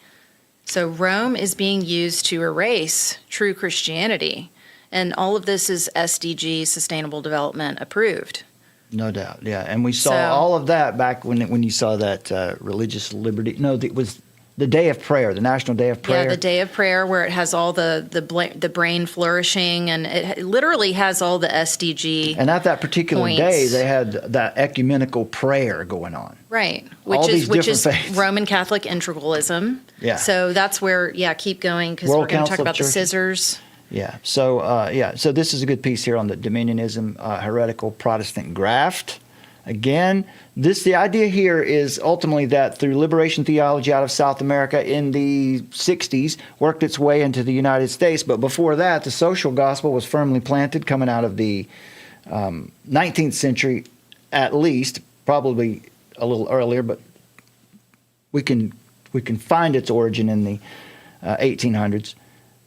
[SPEAKER 9] So Rome is being used to erase true Christianity. And all of this is SDG, Sustainable Development, approved.
[SPEAKER 8] No doubt, yeah. And we saw all of that back when you saw that religious liberty. No, it was the Day of Prayer, the National Day of Prayer.
[SPEAKER 9] Yeah, the Day of Prayer, where it has all the brain flourishing, and it literally has all the SDG.
[SPEAKER 8] And at that particular
[SPEAKER 9] points.
[SPEAKER 8] day, they had that ecumenical prayer going on.
[SPEAKER 9] Right,
[SPEAKER 8] All
[SPEAKER 9] which
[SPEAKER 8] these
[SPEAKER 9] is
[SPEAKER 8] faiths.
[SPEAKER 9] Roman Catholic integralism.
[SPEAKER 8] Yeah.
[SPEAKER 9] So that's where, keep going, because
[SPEAKER 8] World
[SPEAKER 9] we're going to talk
[SPEAKER 8] Council of
[SPEAKER 9] about the
[SPEAKER 8] Churches.
[SPEAKER 9] scissors.
[SPEAKER 8] Yeah. So this is a good piece here on the dominionism, heretical Protestant graft. Again, the idea here is ultimately that through liberation theology out of South America in the 60s, worked its way into the United States. But before that, the social gospel was firmly planted coming out of the 19th century, at least, probably a little earlier, but we can find its origin in the 1800s.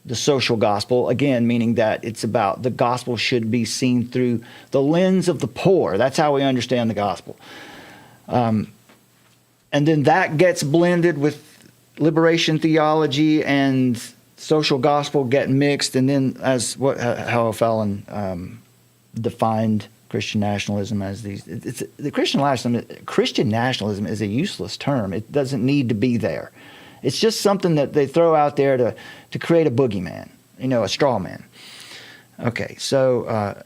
[SPEAKER 8] The social gospel, again, meaning that it's about the gospel should be seen through the lens of the poor. That's how we understand the gospel. And then that gets blended with liberation theology and social gospel get mixed. And then how Fallon defined Christian nationalism as Christian nationalism is a useless term. It doesn't need to be there. It's just something that they throw out there to create a boogeyman, a straw man. Okay, so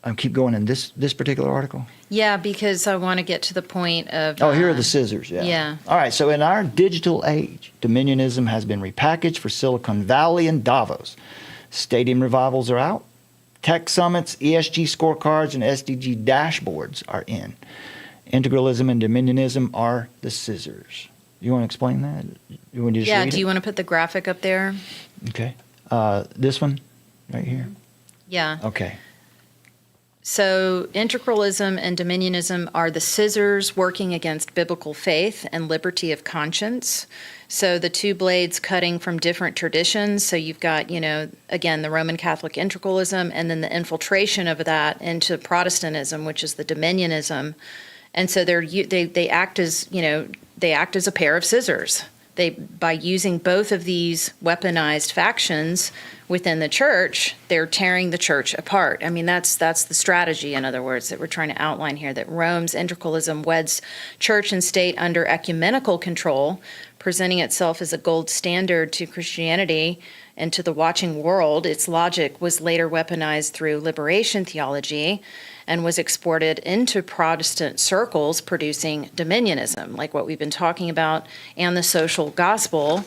[SPEAKER 8] I'll keep going in this particular article.
[SPEAKER 9] Yeah, because I want to get to the point of...
[SPEAKER 8] here are the scissors, yeah.
[SPEAKER 9] Yeah.
[SPEAKER 8] All right, so in our digital age, dominionism has been repackaged for Silicon Valley and Davos. Stadium revivals are out. Tech summits, ESG scorecards, and SDG dashboards are in. Integralism and dominionism are the scissors. You want to explain that? You want to just read
[SPEAKER 9] do
[SPEAKER 8] it?
[SPEAKER 9] you want to put the graphic up there?
[SPEAKER 8] Okay. This one right here?
[SPEAKER 9] Yeah.
[SPEAKER 8] Okay.
[SPEAKER 9] So integralism and dominionism are the scissors working against biblical faith and liberty of conscience. So the two blades cutting from different traditions. So you've got, again, the Roman Catholic integralism, and then the infiltration of that into Protestantism, which is the dominionism. And so they act as, a pair of scissors. By using both of these weaponized factions within the church, they're tearing the church apart. I mean, that's the strategy, in other words, that we're trying to outline here, that Rome's integralism weds church and state under ecumenical control, presenting itself as a gold standard to Christianity and to the watching world. Its logic was later weaponized through liberation theology and was exported into Protestant circles, producing dominionism, like what we've been talking about, and the social gospel,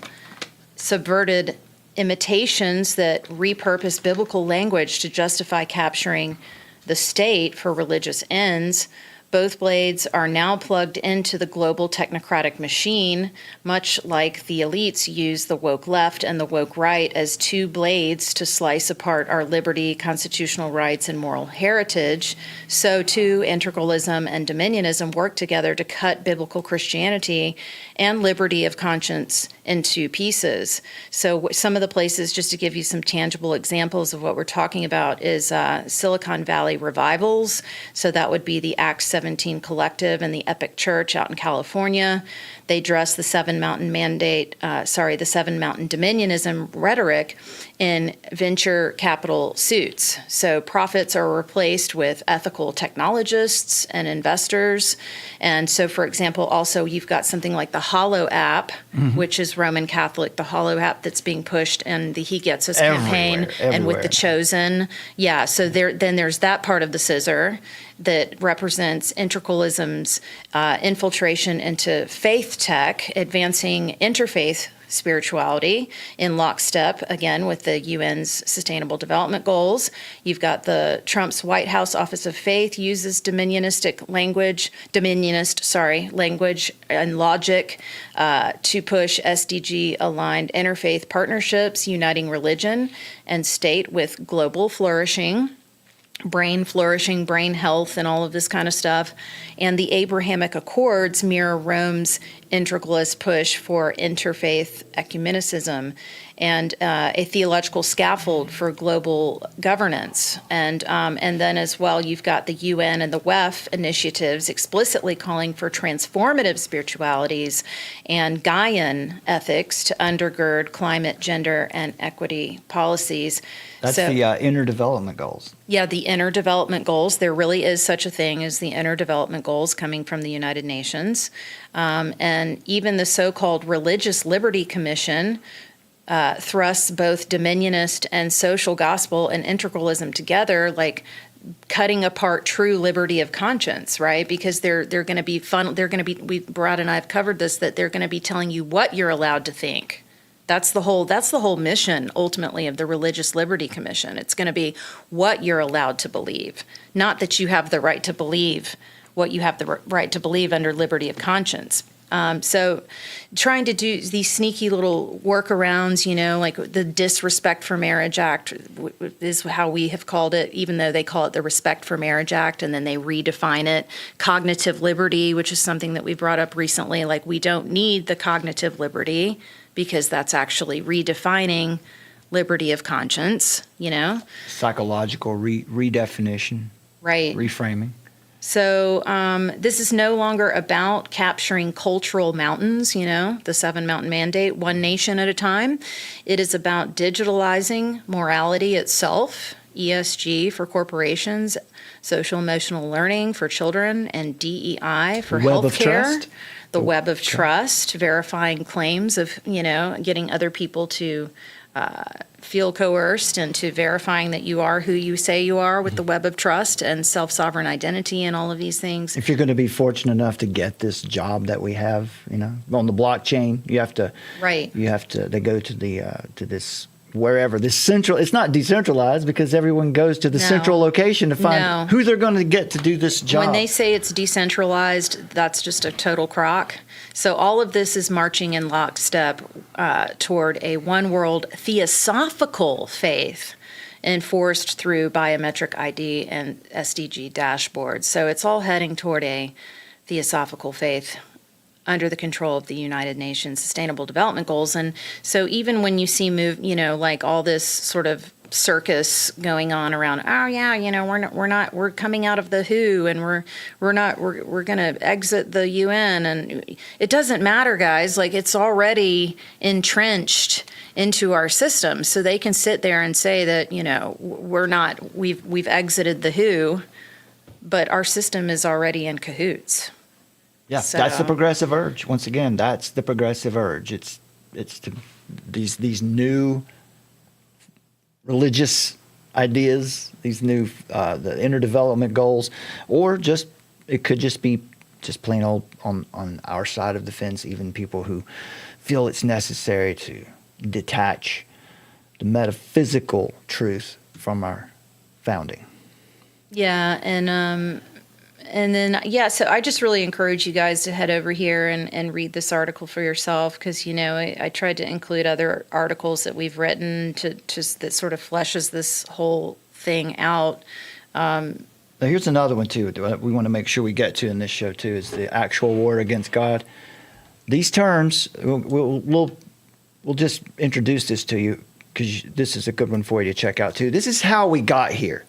[SPEAKER 9] subverted imitations that repurposed biblical language to justify capturing the state for religious ends. Both blades are now plugged into the global technocratic machine, much like the elites use the woke left and the woke right as two blades to slice apart our liberty, constitutional rights, and moral heritage. So too, integralism and dominionism work together to cut biblical Christianity and liberty of conscience into pieces. So some of the places, just to give you some tangible examples of what we're talking about, is Silicon Valley revivals. So that would be the Acts 17 Collective and the Epic Church out in California. they dress the Seven Mountain the Seven Mountain Dominionism rhetoric in venture capital suits. So profits are replaced with ethical technologists and investors. And so, for example, also you've got something like the Hollow app, which is Roman Catholic, the Hollow app that's being pushed in the He Gets Us campaign and with the Chosen. Yeah, so then there's that part of the scissor that represents integralism's infiltration into faith tech, advancing interfaith spirituality in lockstep, again, with the UN's Sustainable Development Goals. You've got the Trump's White House Office of Faith uses dominionist language and logic to push SDG-aligned interfaith partnerships, uniting religion and state with global flourishing, brain health, and all of this kind of stuff. And the Abrahamic Accords mirror Rome's integralist push for interfaith ecumenicism and a theological scaffold for global governance. And then as well, you've got the UN and the WEF initiatives explicitly calling for transformative spiritualities and Gaian ethics to undergird climate, gender, and equity policies.
[SPEAKER 8] That's the inner development goals.
[SPEAKER 9] Yeah, the inner development goals. There really is such a thing as the inner development goals coming from the United Nations. And even the so-called Religious Liberty Commission thrusts both dominionist and social gospel and integralism together, like cutting apart true liberty of conscience, right? Because they're going to be Brad and I have covered this, that they're going to be telling you what you're allowed to think. That's the whole mission, ultimately, of the Religious Liberty Commission. It's going to be what you're allowed to believe, not that you have the right to believe what you have the right to believe under liberty of conscience. So trying to do these sneaky little workarounds, like the Disrespect for Marriage Act is how we have called it, even though they call it the Respect for Marriage Act, and then they redefine it. Cognitive liberty, which is something that we brought up recently, like we don't need the cognitive liberty because that's actually redefining liberty of conscience,
[SPEAKER 8] Psychological redefinition.
[SPEAKER 9] Right.
[SPEAKER 8] Reframing.
[SPEAKER 9] So this is no longer about capturing cultural mountains, the Seven Mountain Mandate, one nation at a time. It is about digitalizing morality itself, ESG for corporations, social emotional learning for children, and DEI for healthcare. The web of trust, verifying claims of, getting other people to feel coerced into verifying that you are who you say you are with the web of trust and self-sovereign identity and all of these things.
[SPEAKER 8] If you're going to be fortunate enough to get this job that we have, on the blockchain, you have to.
[SPEAKER 9] Right.
[SPEAKER 8] You have to. They go to this wherever this central. It's not decentralized because everyone goes to the central location to find who they're going to get to do this job.
[SPEAKER 9] When they say it's decentralized, that's just a total crock. So all of this is marching in lockstep toward a one world theosophical faith enforced through biometric ID and SDG dashboards. So it's all heading toward a theosophical faith under the control of the United Nations Sustainable Development Goals. And so even when you see like all this sort of circus going on around, we're coming out of the WHO and we're going to exit the UN, and it doesn't matter, guys. Like, it's already entrenched into our system, so they can sit there and say that we've exited the WHO, but our system is already in cahoots.
[SPEAKER 8] Yeah, so that's the progressive urge. Once again, that's the progressive urge. It's these new religious ideas, these new the inner development goals, or just it could just be just plain old on our side of the fence, even people who feel it's necessary to detach the metaphysical truth from our founding.
[SPEAKER 9] Yeah, and then, so I just really encourage you guys to head over here and read this article for yourself, because, I tried to include other articles that we've written that sort of fleshes this whole thing out.
[SPEAKER 8] Now, here's another one, too, that we want to make sure we get to in this show, too, is the actual war against God. These terms, we'll just introduce this to you, because this is a good one for you to check out, too. This is how we got here.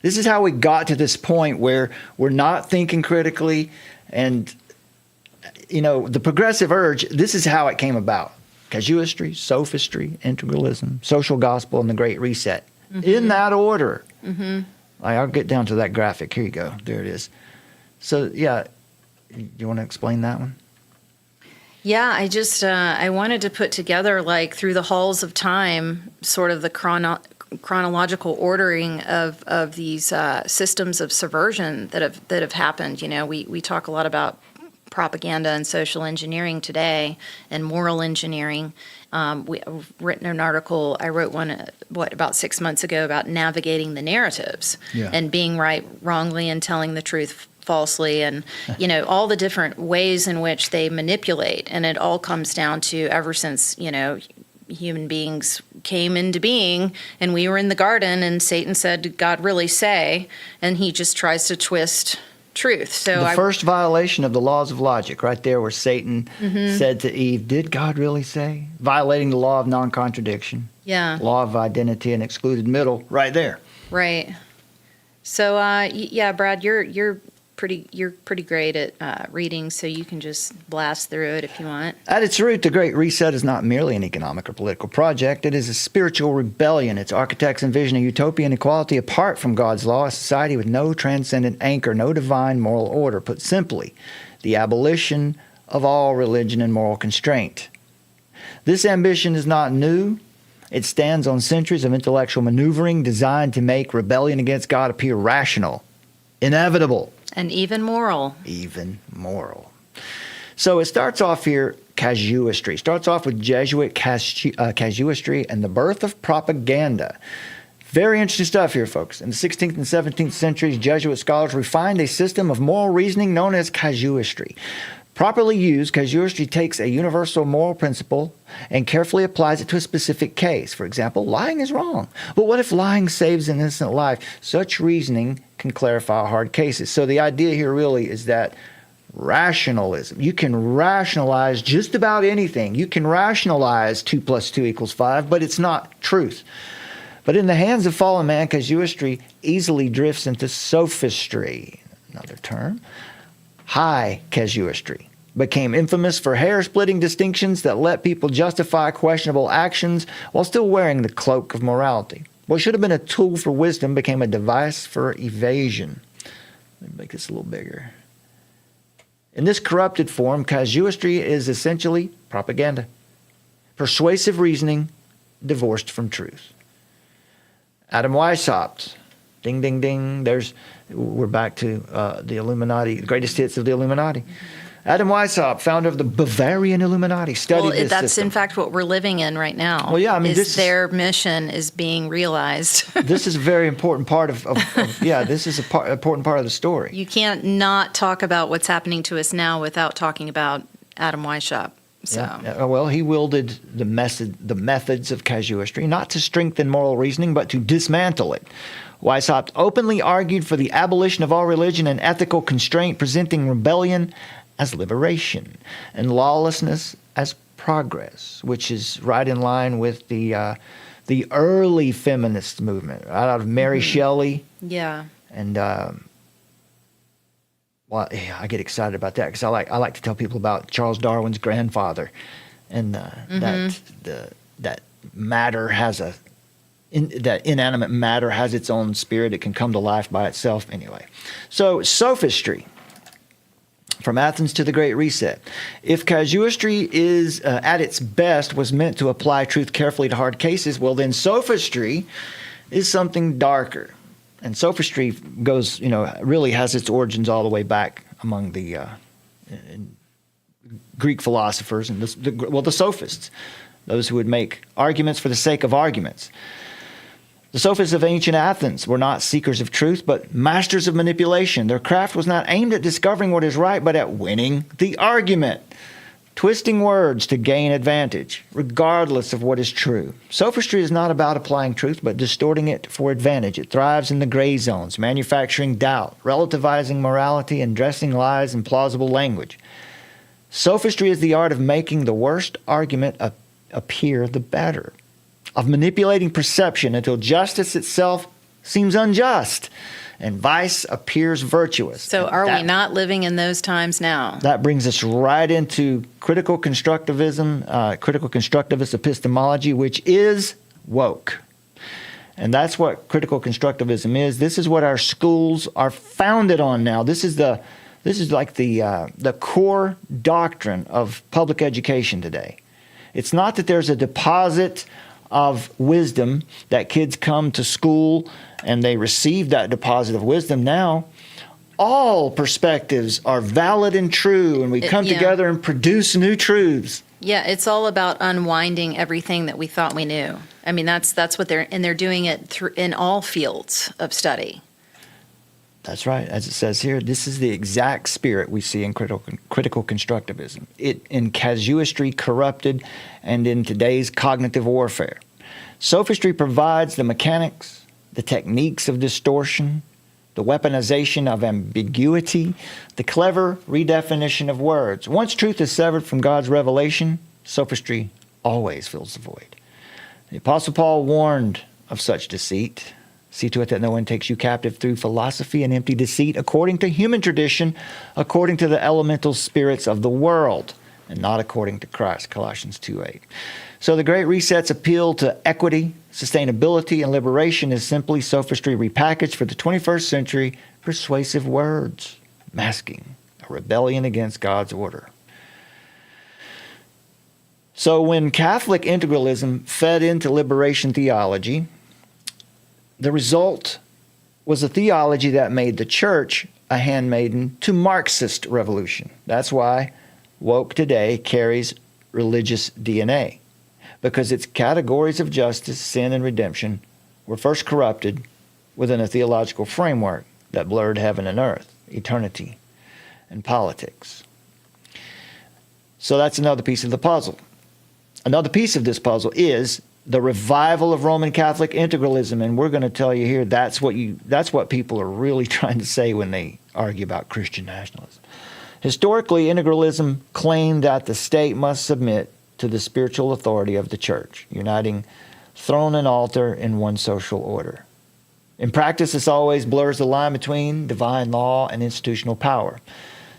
[SPEAKER 8] This is how we got to this point where we're not thinking critically, and the progressive urge, this is how it came about. Casuistry, sophistry, integralism, social gospel, and the Great Reset. In that order. I'll get down to that graphic. Here you go. There it is. So, yeah, you want to explain that one?
[SPEAKER 9] Yeah, I just I wanted to put together, like, through the halls of time, sort of the chronological ordering of these systems of subversion that have happened. We talk a lot about propaganda and social engineering today, and moral engineering. I've written an article. I wrote one about 6 months ago about navigating the narratives and being right wrongly and telling the truth falsely, and all the different ways in which they manipulate. And it all comes down to, ever since human beings came into being and we were in the garden and Satan said, "Did God really say?" And he just tries to twist truth. So
[SPEAKER 8] the first violation of the laws of logic, right there, where Satan said to Eve, "Did God really say?" Violating the law of non-contradiction.
[SPEAKER 9] Yeah.
[SPEAKER 8] Law of identity and excluded middle, right there.
[SPEAKER 9] Right. So yeah, Brad, you're pretty great at reading, so you can just blast through it if you want.
[SPEAKER 8] At its root, the Great Reset is not merely an economic or political project. It is a spiritual rebellion. Its architects envision a utopia and equality apart from God's law, a society with no transcendent anchor, no divine moral order. Put simply, the abolition of all religion and moral constraint. This ambition is not new. It stands on centuries of intellectual maneuvering designed to make rebellion against God appear rational, inevitable,
[SPEAKER 9] and even moral.
[SPEAKER 8] So it starts off here, casuistry. Starts off with Jesuit casuistry and the birth of propaganda. Very interesting stuff here, folks. In the 16th and 17th centuries, Jesuit scholars refined a system of moral reasoning known as casuistry. Properly used, casuistry takes a universal moral principle and carefully applies it to a specific case. For example, lying is wrong. But what if lying saves an innocent life? Such reasoning can clarify hard cases. So the idea here really is that rationalism. You can rationalize just about anything. You can rationalize 2 + 2 = 5, but it's not truth. But in the hands of fallen man, casuistry easily drifts into sophistry, another term. High casuistry became infamous for hair-splitting distinctions that let people justify questionable actions while still wearing the cloak of morality. What should have been a tool for wisdom became a device for evasion. Let me make this a little bigger. In this corrupted form, casuistry is essentially propaganda. Persuasive reasoning divorced from truth. Adam Weishaupt, ding, ding, ding. We're back to the Illuminati, the greatest hits of the Illuminati. Adam Weishaupt, founder of the Bavarian Illuminati, studied this
[SPEAKER 9] that's
[SPEAKER 8] system.
[SPEAKER 9] in fact what we're living in right now.
[SPEAKER 8] Well, yeah, I mean,
[SPEAKER 9] their mission is being realized.
[SPEAKER 8] This is a very important part of this is an important part of the story.
[SPEAKER 9] You can't not talk about what's happening to us now without talking about Adam Weishaupt. So.
[SPEAKER 8] Yeah. Well, he wielded the methods of casuistry, not to strengthen moral reasoning, but to dismantle it. Weishaupt openly argued for the abolition of all religion and ethical constraint, presenting rebellion as liberation and lawlessness as progress, which is right in line with the early feminist movement out of Mary Shelley.
[SPEAKER 9] Yeah.
[SPEAKER 8] And I get excited about that because I like to tell people about Charles Darwin's grandfather, and that matter has that inanimate matter has its own spirit. It can come to life by itself anyway. So sophistry, from Athens to the Great Reset. If casuistry is at its best was meant to apply truth carefully to hard cases, well then sophistry is something darker. And sophistry goes, really has its origins all the way back among the Greek philosophers and the sophists, those who would make arguments for the sake of arguments. The sophists of ancient Athens were not seekers of truth, but masters of manipulation. Their craft was not aimed at discovering what is right, but at winning the argument, twisting words to gain advantage, regardless of what is true. Sophistry is not about applying truth, but distorting it for advantage. It thrives in the gray zones, manufacturing doubt, relativizing morality, and dressing lies in plausible language. Sophistry is the art of making the worst argument appear the better, of manipulating perception until justice itself seems unjust, and vice appears virtuous.
[SPEAKER 9] So are we not living in those times now?
[SPEAKER 8] That brings us right into critical constructivism, critical constructivist epistemology, which is woke. And that's what critical constructivism is. This is what our schools are founded on now. This is like the core doctrine of public education today. It's not that there's a deposit of wisdom that kids come to school and they receive that deposit of wisdom. Now, all perspectives are valid and true, and we come together and produce new truths.
[SPEAKER 9] Yeah, it's all about unwinding everything that we thought we knew. I mean, that's what they're doing it in all fields of study.
[SPEAKER 8] That's right. As it says here, this is the exact spirit we see in critical constructivism. In casuistry corrupted and in today's cognitive warfare. Sophistry provides the mechanics, the techniques of distortion, the weaponization of ambiguity, the clever redefinition of words. Once truth is severed from God's revelation, sophistry always fills the void. The Apostle Paul warned of such deceit. See to it that no one takes you captive through philosophy and empty deceit, according to human tradition, according to the elemental spirits of the world, and not according to Christ, Colossians 2:8. So the Great Reset's appeal to equity, sustainability, and liberation is simply sophistry repackaged for the 21st century, persuasive words, masking a rebellion against God's order. So when Catholic integralism fed into liberation theology, the result was a theology that made the church a handmaiden to Marxist revolution. That's why woke today carries religious DNA, because its categories of justice, sin, and redemption were first corrupted within a theological framework that blurred heaven and earth, eternity, and politics. So that's another piece of the puzzle. Another piece of this puzzle is the revival of Roman Catholic integralism, and we're going to tell you here that's what people are really trying to say when they argue about Christian nationalism. Historically, integralism claimed that the state must submit to the spiritual authority of the church, uniting throne and altar in one social order. In practice, this always blurs the line between divine law and institutional power.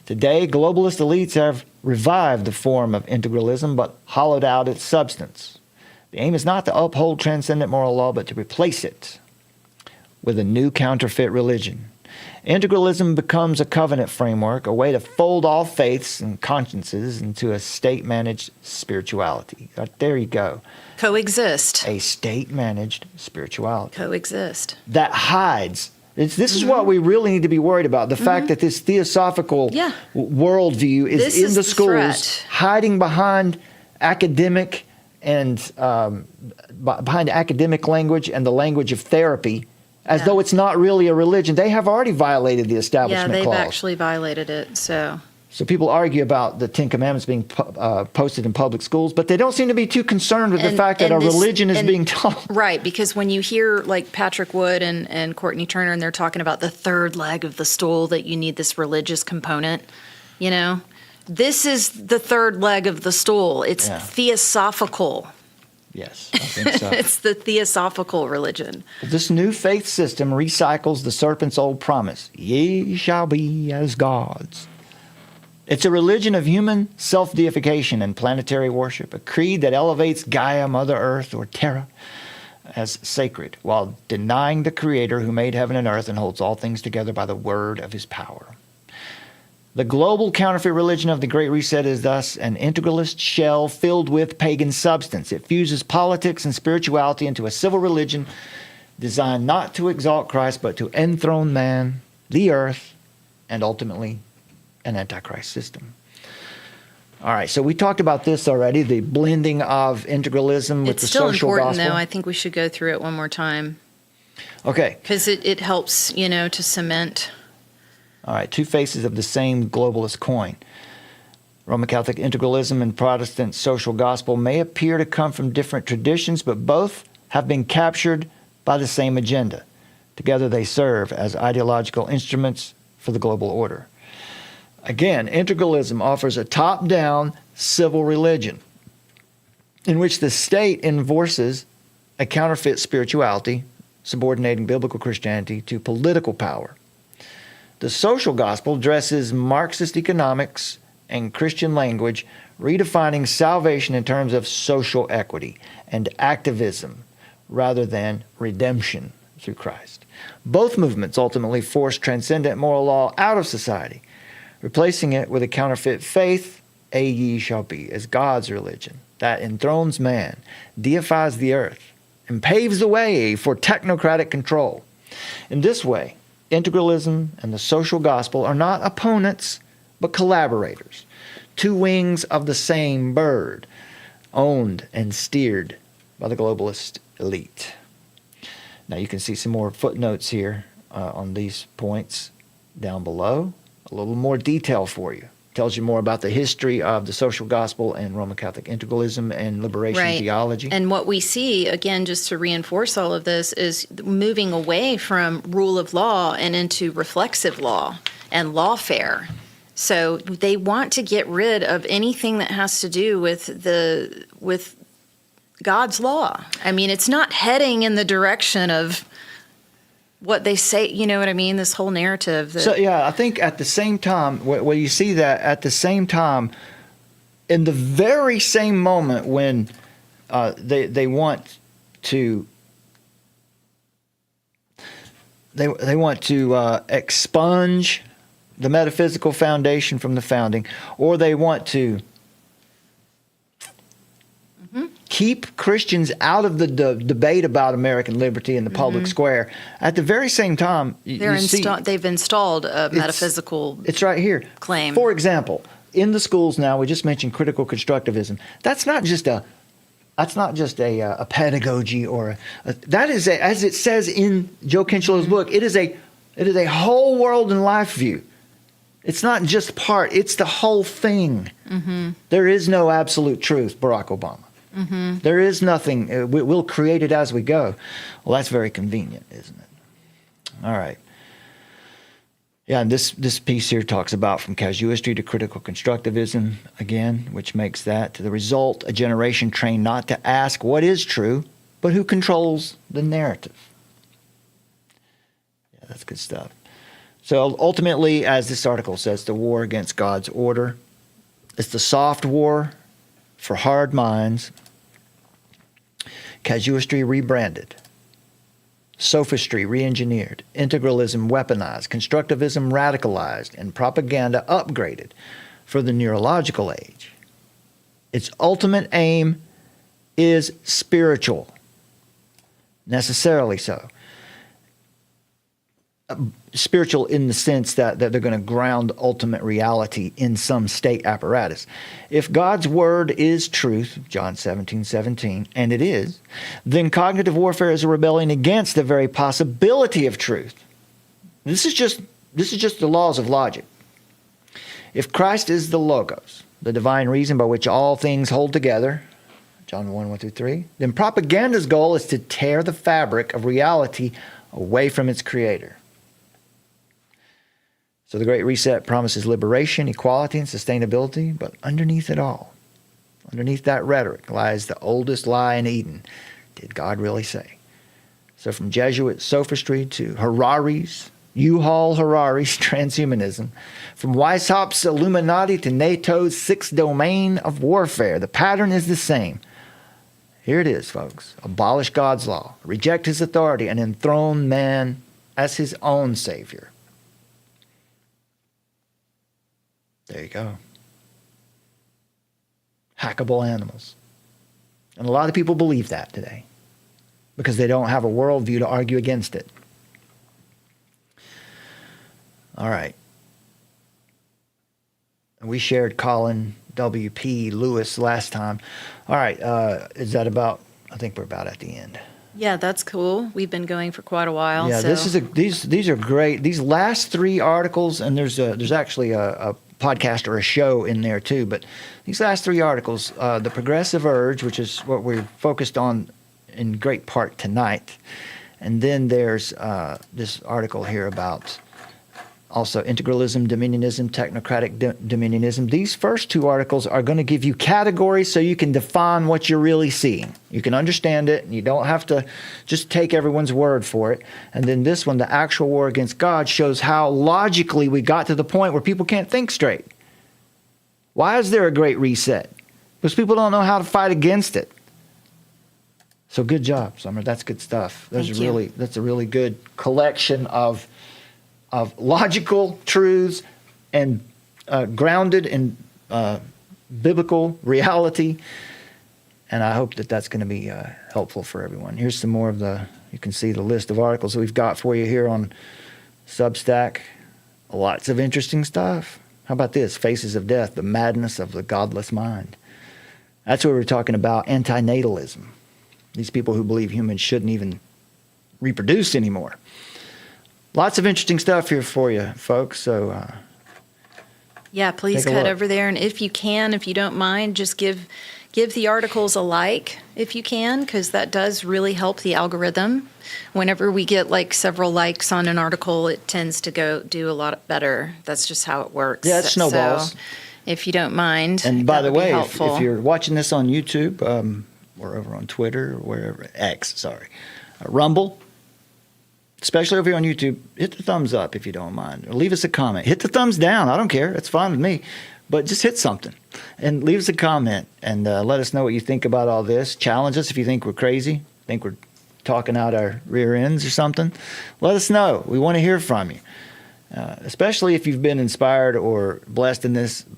[SPEAKER 8] Today, globalist elites have revived the form of integralism, but hollowed out its substance. The aim is not to uphold transcendent moral law, but to replace it with a new counterfeit religion. Integralism becomes a covenant framework, a way to fold all faiths and consciences into a state-managed spirituality. There you go.
[SPEAKER 9] Coexist.
[SPEAKER 8] A state-managed spirituality.
[SPEAKER 9] Coexist.
[SPEAKER 8] That hides. This is what we really need to be worried about, the fact that this theosophical worldview is in the schools, hiding behind academic and behind academic language and the language of therapy, as though it's not really a religion. They have already violated the Establishment Clause.
[SPEAKER 9] Yeah, they've actually violated it. So
[SPEAKER 8] people argue about the Ten Commandments being posted in public schools, but they don't seem to be too concerned with the fact that a religion is being taught.
[SPEAKER 9] Right, because when you hear like Patrick Wood and Courtney Turner, and they're talking about the third leg of the stool, that you need this religious component, you know, this is the third leg of the stool. It's theosophical.
[SPEAKER 8] Yes, I think so.
[SPEAKER 9] It's the theosophical religion.
[SPEAKER 8] This new faith system recycles the serpent's old promise, ye shall be as gods. It's a religion of human self-deification and planetary worship, a creed that elevates Gaia, Mother Earth, or Terra as sacred, while denying the Creator who made heaven and earth and holds all things together by the word of his power. The global counterfeit religion of the Great Reset is thus an integralist shell filled with pagan substance. It fuses politics and spirituality into a civil religion designed not to exalt Christ, but to enthrone man, the earth, and ultimately an antichrist system. All right, so we talked about this already, the blending of integralism with the social gospel.
[SPEAKER 9] It's still important, though. I think we should go through it one more time.
[SPEAKER 8] Okay.
[SPEAKER 9] Because it helps, you know, to cement.
[SPEAKER 8] All right, two faces of the same globalist coin. Roman Catholic integralism and Protestant social gospel may appear to come from different traditions, but both have been captured by the same agenda. Together they serve as ideological instruments for the global order. Again, integralism offers a top-down civil religion in which the state enforces a counterfeit spirituality
[SPEAKER 14] subordinating biblical Christianity to political power. The social gospel addresses Marxist economics and Christian language, redefining salvation in terms of social equity and activism rather than redemption through Christ. Both movements ultimately force transcendent moral law out of society, replacing it with a counterfeit faith, a ye shall be, as God's religion that enthrones man, deifies the earth, and paves the way for technocratic control. In this way, integralism and the social gospel are not opponents, but collaborators, two wings of the same bird, owned and steered by the globalist elite. Now you can see some more footnotes here on these points down below. A little more detail for you. Tells you more about the history of the social gospel and Roman Catholic integralism and liberation theology.
[SPEAKER 9] And what we see, again, just to reinforce all of this, is moving away from rule of law and into reflexive law and lawfare. So they want to get rid of anything that has to do with God's law. I mean, it's not heading in the direction of what they say, you know what I mean? This whole narrative.
[SPEAKER 14] So, yeah, I think at the same time, where you see that at the same time, in the very same moment when they want to expunge the metaphysical foundation from the founding, or they want to keep Christians out of the debate about American liberty in the public square. At the very same time,
[SPEAKER 9] they've installed a metaphysical
[SPEAKER 14] it's right here.
[SPEAKER 9] Claim.
[SPEAKER 14] For example, in the schools now, we just mentioned critical constructivism. That's not just a pedagogy or that is as it says in Joe Kinchelo's book. It is a whole world and life view. It's not just part; it's the whole thing. There is no absolute truth, Barack Obama. There is nothing. We'll create it as we go. Well, that's very convenient, isn't it? All right. Yeah, and this piece here talks about from casuistry to critical constructivism, again, which makes that the result a generation trained not to ask what is true, but who controls the narrative. Yeah, that's good stuff. So ultimately, as this article says, the war against God's order, it's the soft war for hard minds, casuistry rebranded, sophistry re-engineered, integralism weaponized, constructivism radicalized, and propaganda upgraded for the neurological age. Its ultimate aim is spiritual, necessarily so. Spiritual in the sense that they're going to ground ultimate reality in some state apparatus. If God's word is truth, John 17:17, and it is, then cognitive warfare is a rebellion against the very possibility of truth. This is just the laws of logic. If Christ is the Logos, the divine reason by which all things hold together, John 1:1-3, then propaganda's goal is to tear the fabric of reality away from its creator. So the Great Reset promises liberation, equality, and sustainability, but underneath it all, underneath that rhetoric, lies the oldest lie in Eden. Did God really say? So from Jesuit sophistry to Harari's, U-Haul Harari's transhumanism, from Weishaupt's Illuminati to NATO's sixth domain of warfare, the pattern is the same. Here it is, folks. Abolish God's law, reject his authority, and enthrone man as his own savior. There you go. Hackable animals. And a lot of people believe that today because they don't have a worldview to argue against it. All right. We shared Colin W.P. Lewis last time. All right. Is that about, I think we're about at the end.
[SPEAKER 9] Yeah, that's cool. We've been going for quite a while.
[SPEAKER 14] Yeah,
[SPEAKER 9] so.
[SPEAKER 14] These are great. These last three articles, and there's actually a podcast or a show in there too. But these last three articles, the progressive urge, which is what we're focused on in great part tonight, and then there's this article here about also integralism, dominionism, technocratic dominionism. These first two articles are going to give you categories so you can define what you're really seeing. You can understand it, and you don't have to just take everyone's word for it. And then this one, the actual war against God, shows how logically we got to the point where people can't think straight. Why is there a great reset? Because people don't know how to fight against it. So good job, Summer. That's good stuff. That's a really good collection of logical truths and grounded in biblical reality. And I hope that that's going to be helpful for everyone. Here's some more of you can see the list of articles that we've got for you here on Substack. Lots of interesting stuff. How about this? Faces of Death, the Madness of the Godless Mind. That's where we're talking about antinatalism. These people who believe humans shouldn't even reproduce anymore. Lots of interesting stuff here for you, folks. So,
[SPEAKER 9] yeah, please cut over there. And if you can, if you don't mind, just give the articles a like if you can, because that does really help the algorithm. Whenever we get like several likes on an article, it tends to go do a lot better. That's just how it works.
[SPEAKER 14] Yeah, it snowballs.
[SPEAKER 9] So if you don't mind,
[SPEAKER 14] and by the way, if
[SPEAKER 9] you're
[SPEAKER 14] watching this on YouTube, or over on Twitter, or wherever, Rumble, especially over here on YouTube, hit the thumbs up if you don't mind. Or leave us a comment. Hit the thumbs down. I don't care. It's fine with me. But just hit something. And leave us a comment. And let us know what you think about all this. Challenge us if you think we're crazy. Think we're talking out our rear ends or something. Let us know. We want to hear from you. Especially if you've been inspired or blessed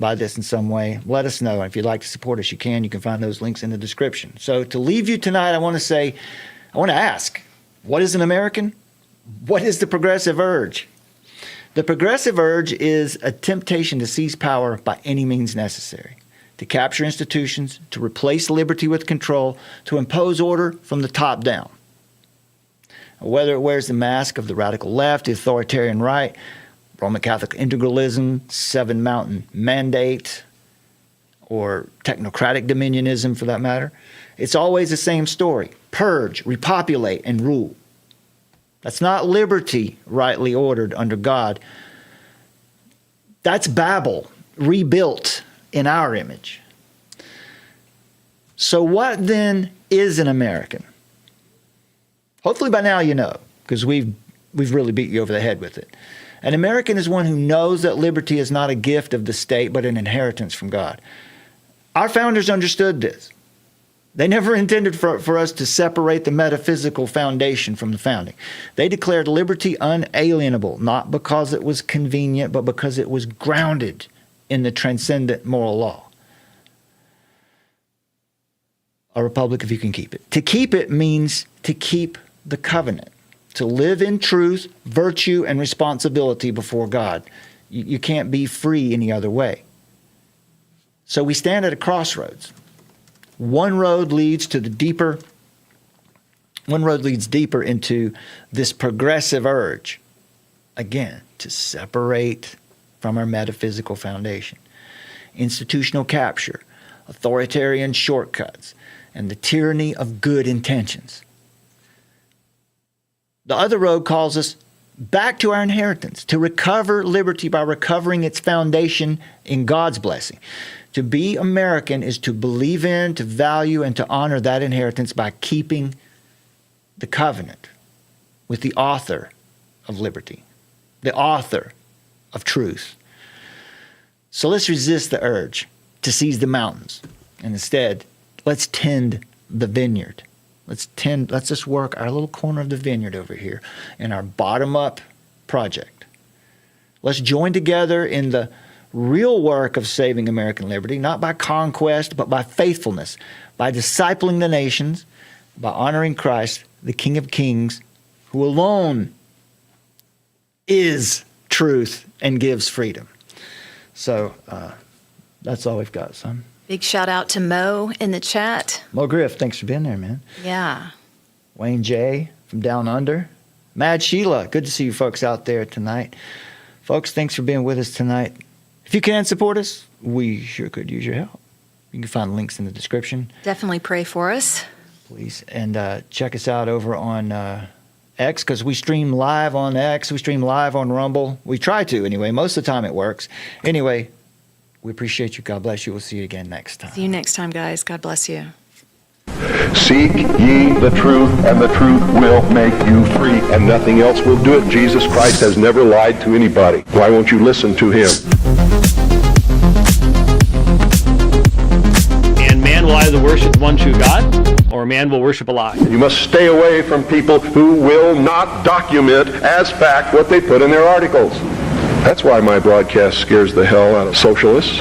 [SPEAKER 14] by this in some way. Let us know. And if you'd like to support us, you can. You can find those links in the description. So to leave you tonight, I want to ask, what is an American? What is the progressive urge? The progressive urge is a temptation to seize power by any means necessary, to capture institutions, to replace liberty with control, to impose order from the top down. Whether it wears the mask of the radical left, the authoritarian right, Roman Catholic integralism, Seven Mountain Mandate, or technocratic dominionism for that matter, it's always the same story: purge, repopulate, and rule. That's not liberty rightly ordered under God. That's Babel, rebuilt in our image. So what then is an American? Hopefully by now you know, because we've really beat you over the head with it. An American is one who knows that liberty is not a gift of the state, but an inheritance from God. Our founders understood this. They never intended for us to separate the metaphysical foundation from the founding. They declared liberty unalienable, not because it was convenient, but because it was grounded in the transcendent moral law. A republic if you can keep it. To keep it means to keep the covenant, to live in truth, virtue, and responsibility before God. You can't be free any other way. So we stand at a crossroads. One road leads deeper into this progressive urge, again, to separate from our metaphysical foundation. Institutional capture, authoritarian shortcuts, and the tyranny of good intentions. The other road calls us back to our inheritance, to recover liberty by recovering its foundation in God's blessing. To be American is to believe in, to value, and to honor that inheritance by keeping the covenant with the author of liberty, the author of truth. So let's resist the urge to seize the mountains. And instead, let's tend the vineyard. Let's just work our little corner of the vineyard over here in our bottom-up project. Let's join together in the real work of saving American liberty, not by conquest, but by faithfulness, by discipling the nations, by honoring Christ, the King of Kings, who alone is truth and gives freedom. So that's all we've got, son.
[SPEAKER 9] Big shout out to Mo in the chat.
[SPEAKER 14] Mo Griff, thanks for being there, man.
[SPEAKER 9] Yeah.
[SPEAKER 14] Wayne J. from Down Under. Mad Sheila, good to see you folks out there tonight. Folks, thanks for being with us tonight. If you can support us, we sure could use your help. You can find links in the description.
[SPEAKER 9] Definitely pray for us.
[SPEAKER 14] Please. And check us out over on X, because we stream live on X, we stream live on Rumble. We try to anyway. Most of the time it works. Anyway, we appreciate you. God bless you. We'll see you again next time.
[SPEAKER 9] See you next time, guys. God bless you.
[SPEAKER 15] Seek ye the truth, and the truth will make you free, and nothing else will do it. Jesus Christ has never lied to anybody. Why won't you listen to him?
[SPEAKER 16] And man will either worship the one true God, or man will worship a lie.
[SPEAKER 15] You must stay away from people who will not document as fact what they put in their articles. That's why my broadcast scares the hell out of socialists.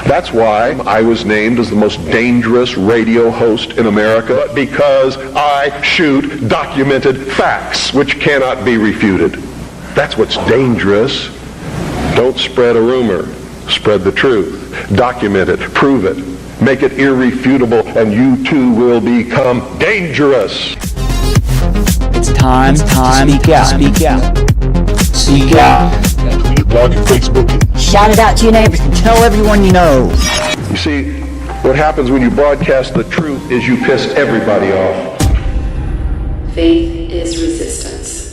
[SPEAKER 15] That's why I was named as the most dangerous radio host in America, because I shoot documented facts which cannot be refuted. That's what's dangerous. Don't spread a rumor. Spread the truth. Document it. Prove it. Make it irrefutable, and you too will become dangerous.
[SPEAKER 8] It's time to speak out. Speak out. Speak out.
[SPEAKER 15] Tweet it, blog it, Facebook it.
[SPEAKER 8] Shout it out to your neighbors and tell everyone you know.
[SPEAKER 15] You see, what happens when you broadcast the truth is you piss everybody off.
[SPEAKER 17] Faith is resistance.